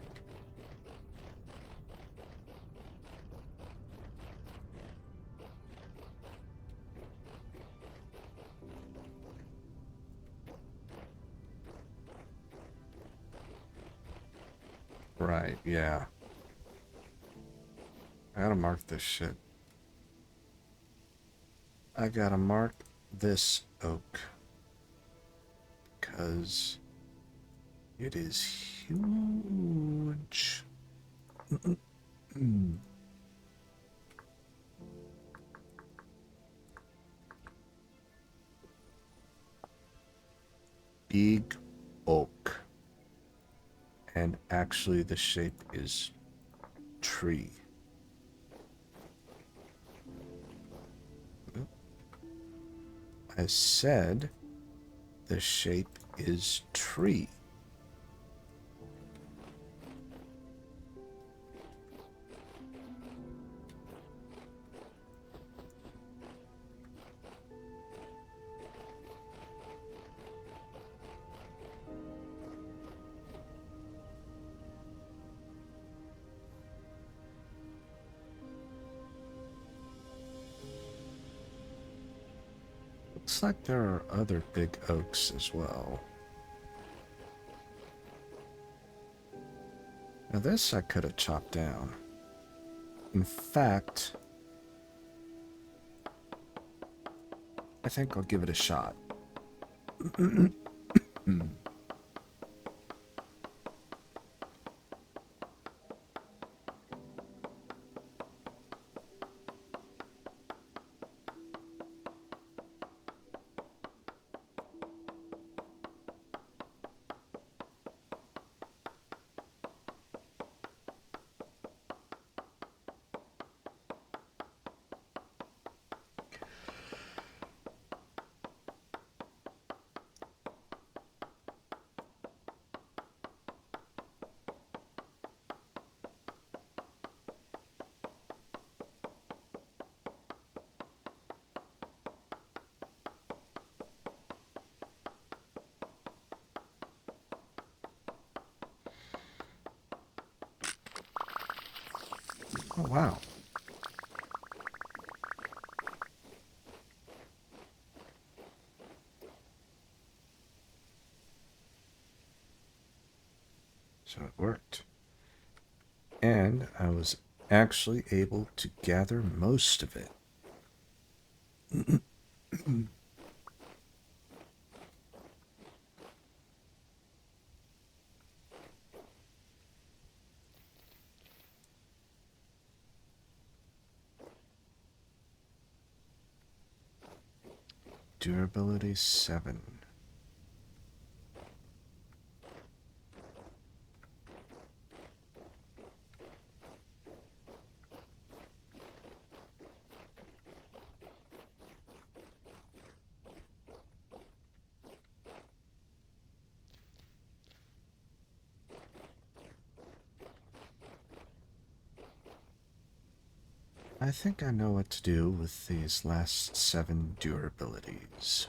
Right, yeah. I gotta mark this shit. I gotta mark this oak. Because it is huge. Big oak. And actually the shape is tree. I said the shape is tree. Looks like there are other big oaks as well. Now this I could have chopped down. In fact, I think I'll give it a shot. Oh, wow. So it worked. And I was actually able to gather most of it. Durability 7. I think I know what to do with these last 7 durabilities.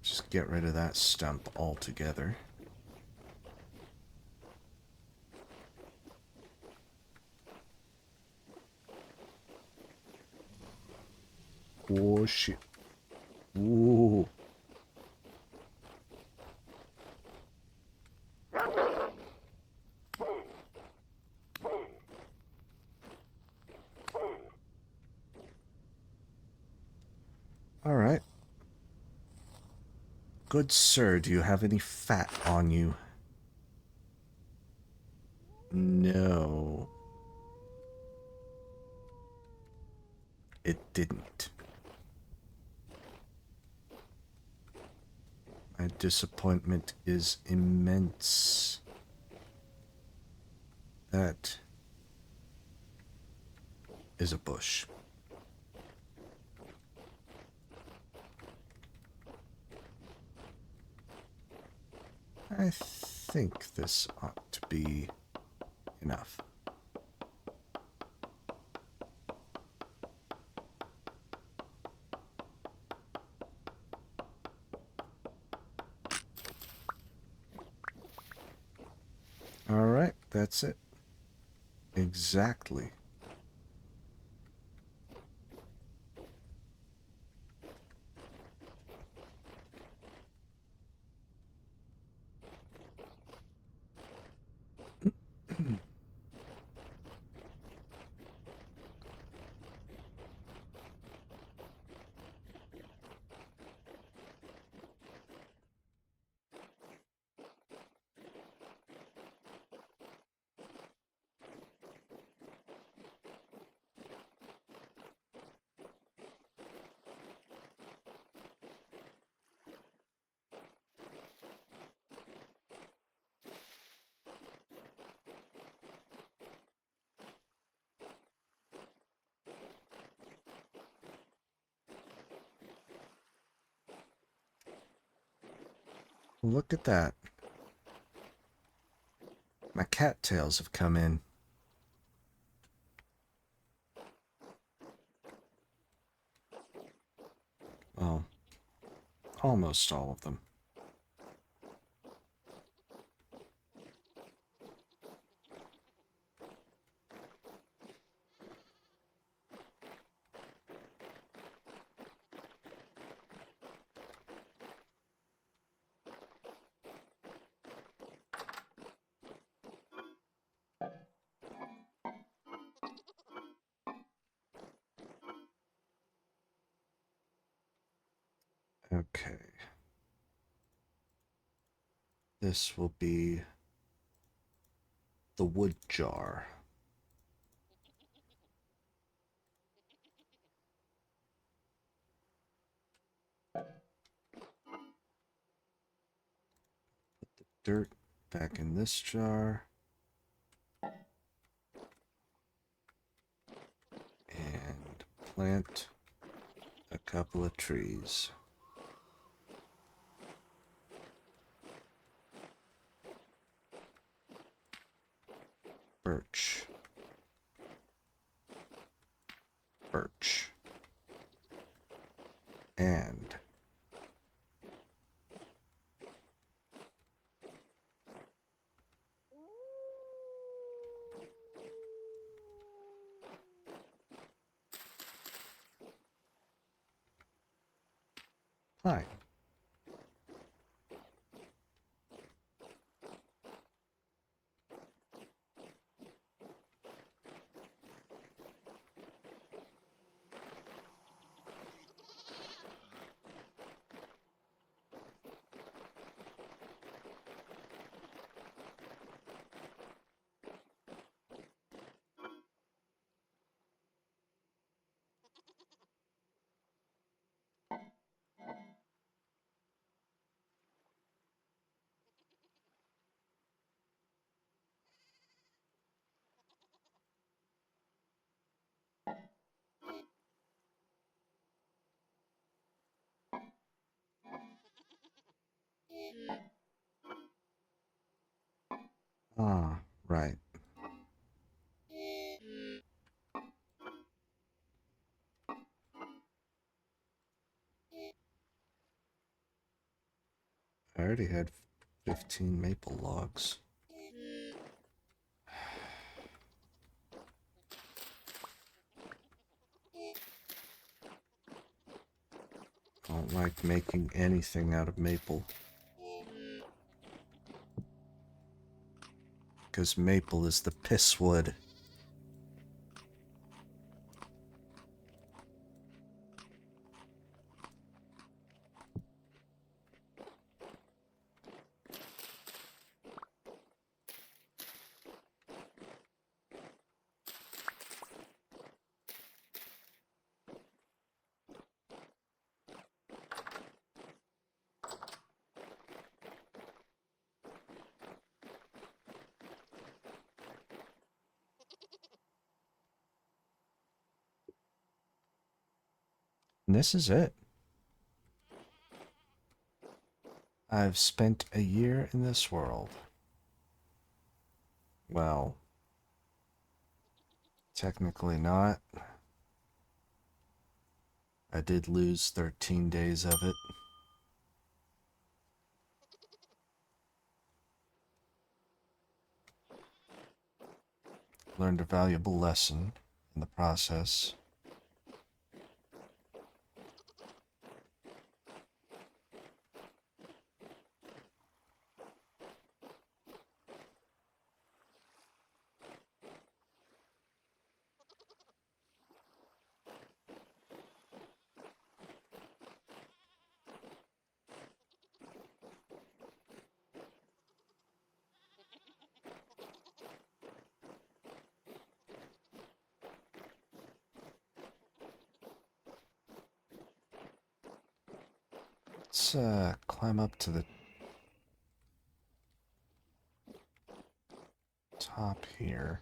Just get rid of that stump altogether. Oh shit. Ooh. Alright. Good sir, do you have any fat on you? No. It didn't. My disappointment is immense. That is a bush. I think this ought to be enough. Alright, that's it. Exactly. Look at that. My cattails have come in. Well, almost all of them. Okay. This will be the wood jar. Dirt back in this jar. And plant a couple of trees. Birch. Birch. And pine. Ah, right. I already had 15 maple logs. Don't like making anything out of maple. Because maple is the piss wood. And this is it. I've spent a year in this world. Well, technically not. I did lose 13 days of it. Learned a valuable lesson in the process. Let's climb up to the top here.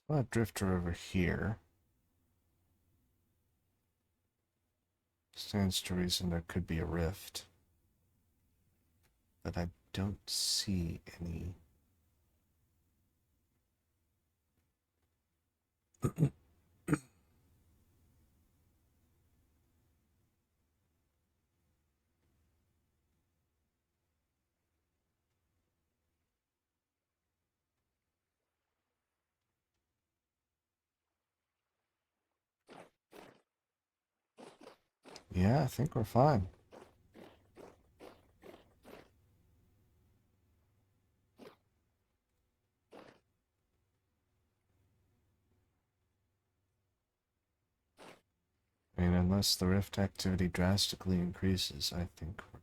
Well, drifter over here. Stands to reason there could be a rift. But I don't see any. Yeah, I think we're fine. I mean, unless the rift activity drastically increases, I think we're...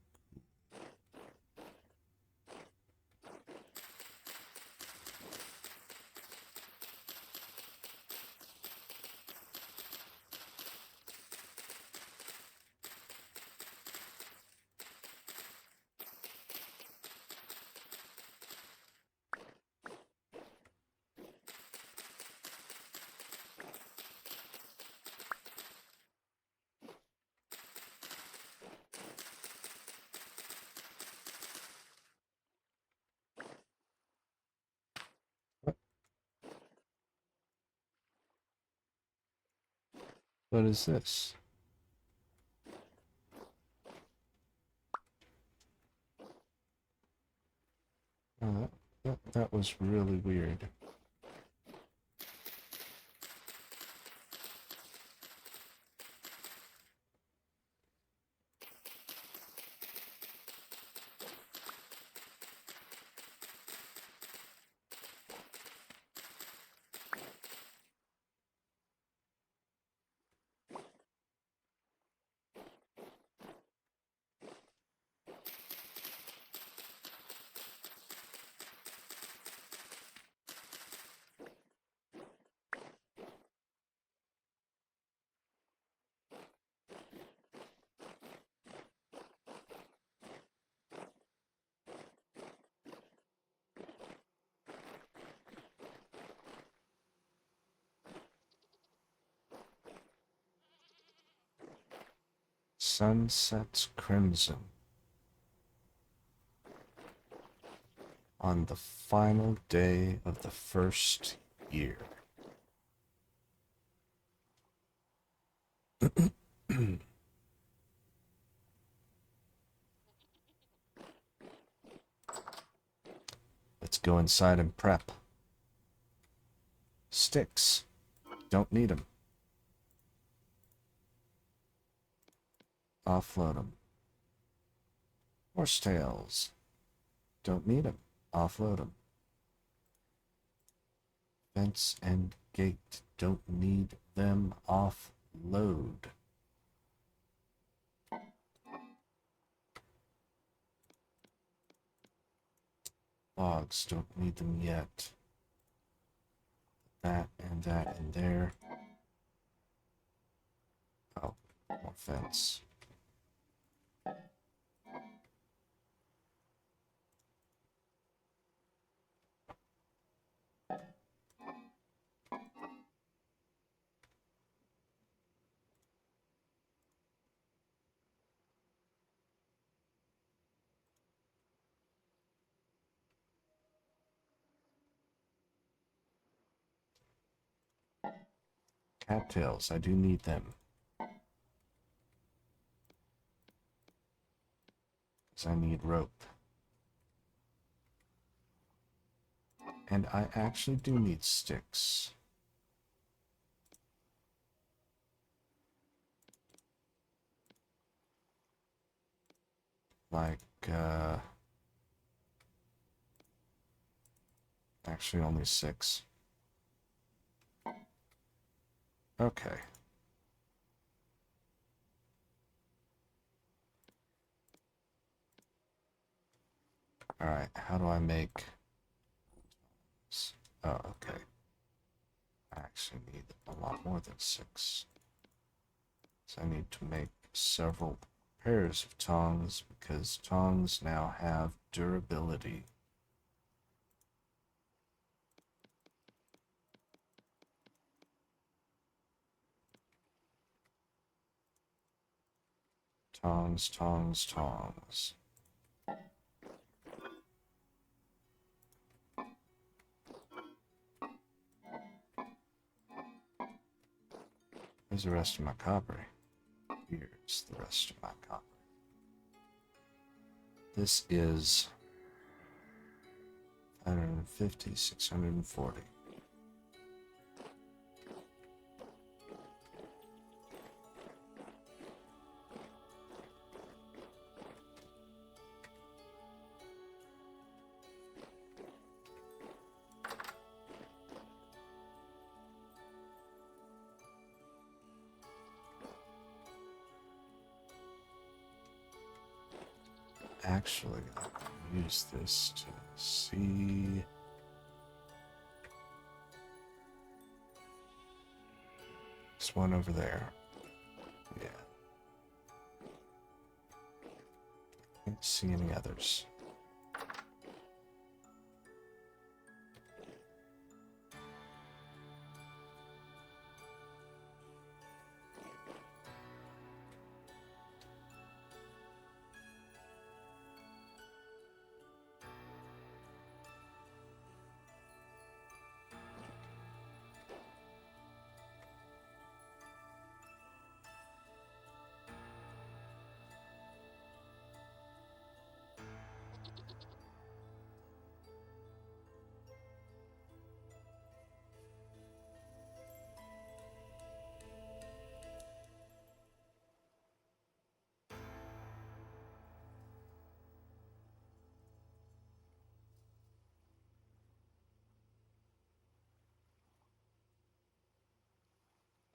What is this? Oh, that was really weird. Sunsets crimson on the final day of the first year. Let's go inside and prep. Sticks. Don't need them. Offload them. Horsetails. Don't need them. Offload them. Fence and gate. Don't need them. Offload. Logs. Don't need them yet. That and that and there. Oh, more fence. Cattails. I do need them. Because I need rope. And I actually do need sticks. Like, actually only 6. Okay. Alright, how do I make... Oh, okay. I actually need a lot more than 6. So I need to make several pairs of tongs because tongs now have durability. Tongs, tongs, tongs. Where's the rest of my copper? Here's the rest of my copper. This is 550, 640. Actually, I can use this to see. There's one over there. Yeah. Can't see any others.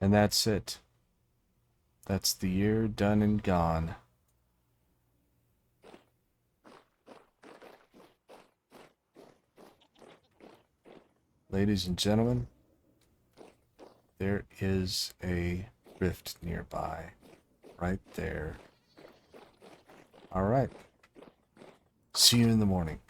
And that's it. That's the year done and gone. Ladies and gentlemen, there is a rift nearby. Right there. Alright. See you in the morning.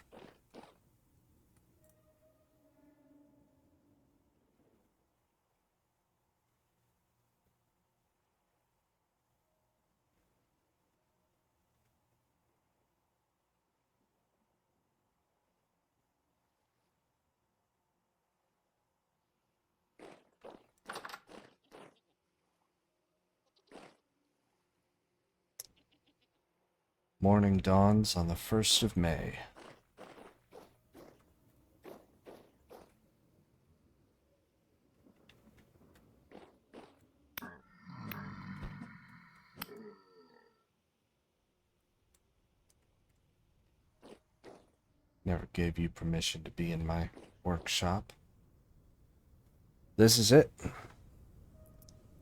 Morning dawns on the 1st of May. Never gave you permission to be in my workshop. This is it.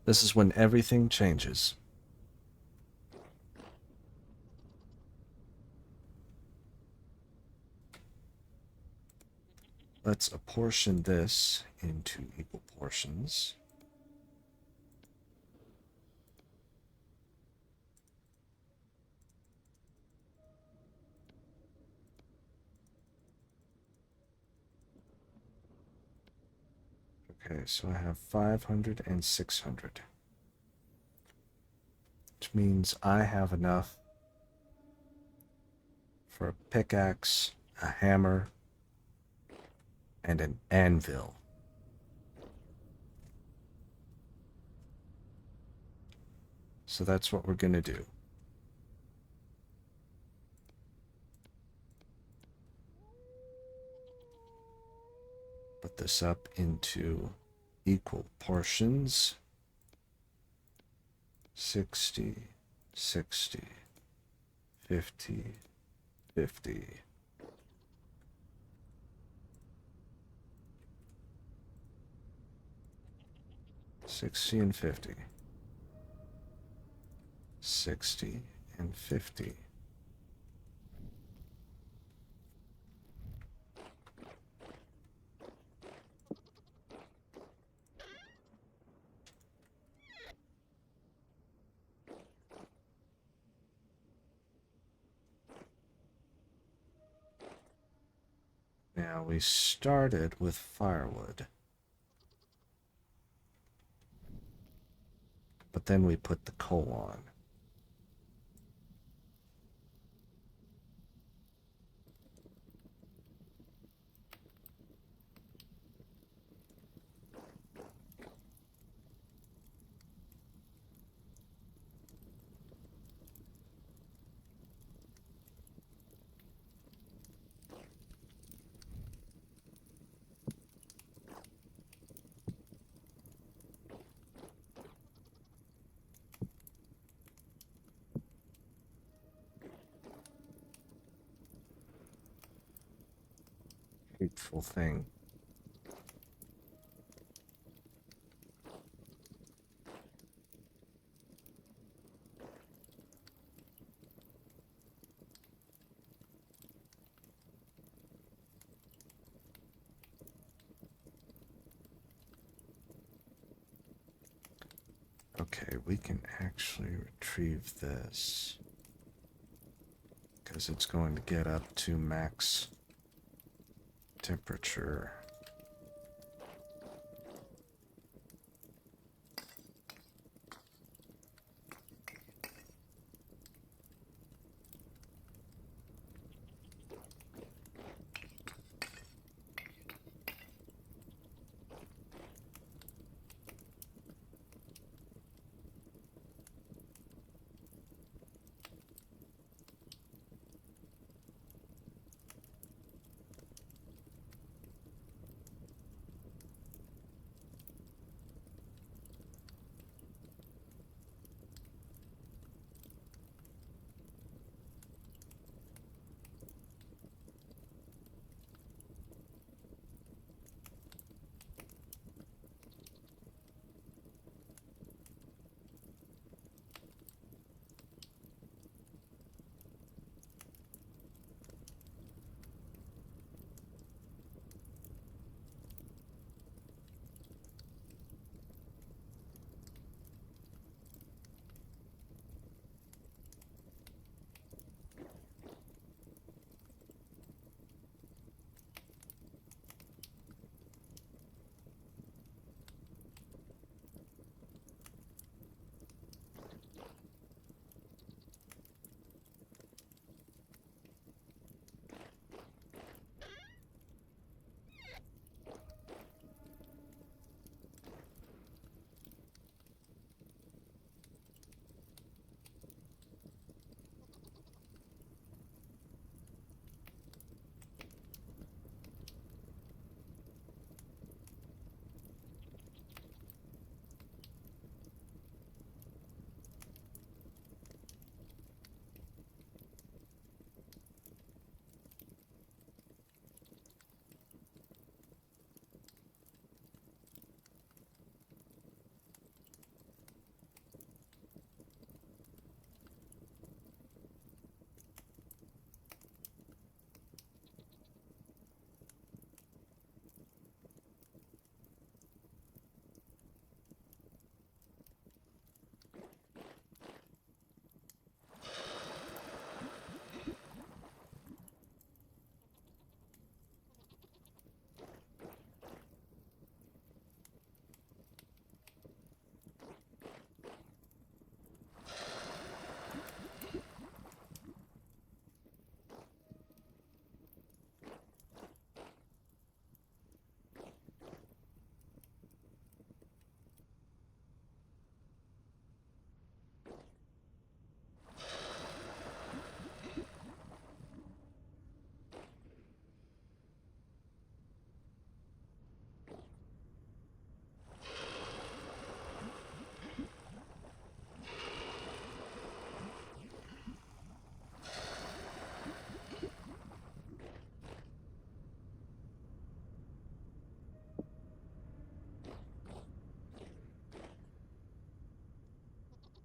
This is when everything changes. Let's apportion this into equal portions. Okay, so I have 500 and 600. Which means I have enough for a pickaxe, a hammer, and an anvil. So that's what we're going to do. Put this up into equal portions. 60, 60, 50, 50. 60 and 50. 60 and 50. Now we started with firewood. But then we put the coal on. hateful thing. Okay, we can actually retrieve this because it's going to get up to max temperature.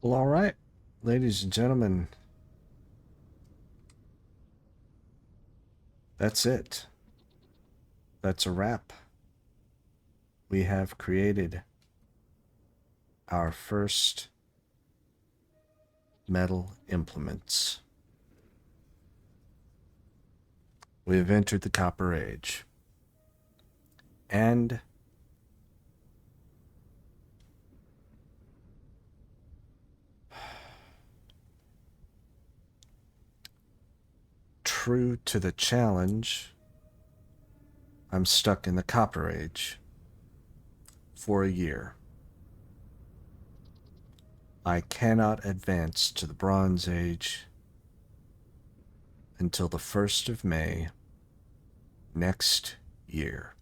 Well, all right, ladies and gentlemen, that's it. That's a wrap. We have created our first metal implements. We have entered the Copper Age. And true to the challenge, I'm stuck in the Copper Age for a year. I cannot advance to the Bronze Age until the 1st of May next year.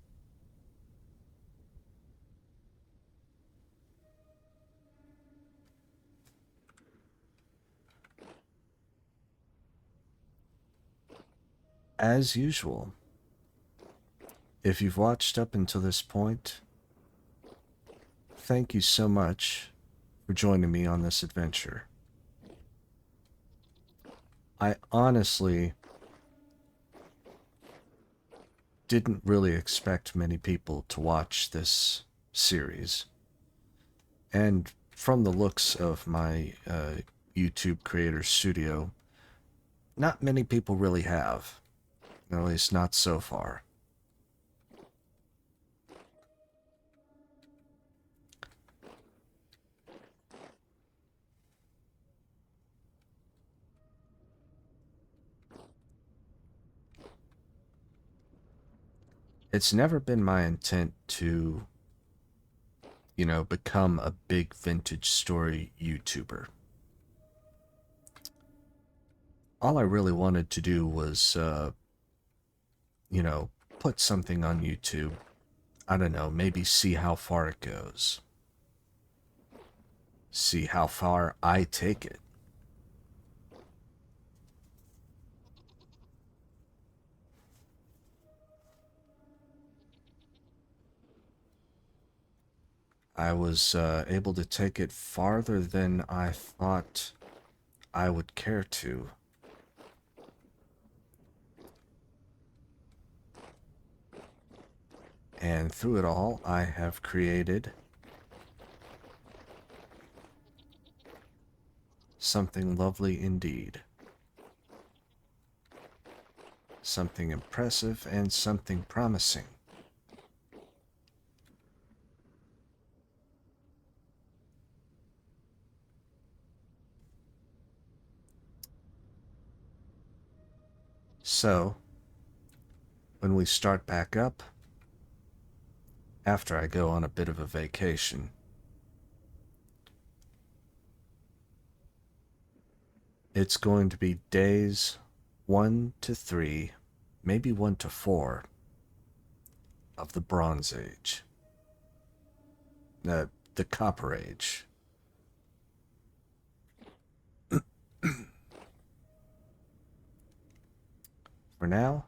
As usual, If you've watched up until this point, thank you so much for joining me on this adventure. I honestly didn't really expect many people to watch this series. And from the looks of my YouTube creator studio, not many people really have. At least not so far. It's never been my intent to, become a big vintage story YouTuber. All I really wanted to do was, put something on YouTube. I don't know, maybe see how far it goes. See how far I take it. I was able to take it farther than I thought I would care to. And through it all, I have created something lovely indeed. Something impressive and something promising. So, when we start back up, after I go on a bit of a vacation, it's going to be days 1 to 3, maybe 1 to 4 of the Bronze Age. The Copper Age. For now,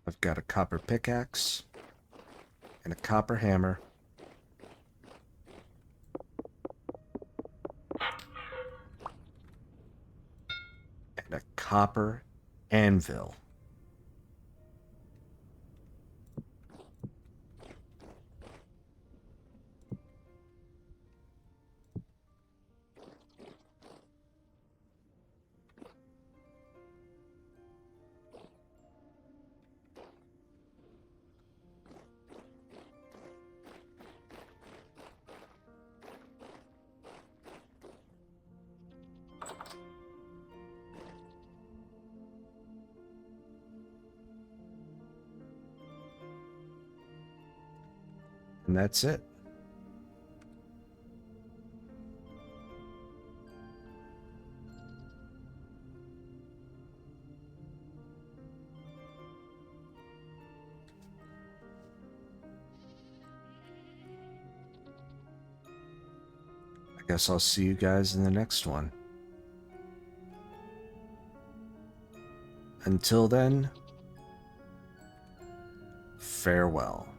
I've got a copper pickaxe and a copper hammer and a copper anvil. And that's it. I guess I'll see you guys in the next one. Until then, farewell.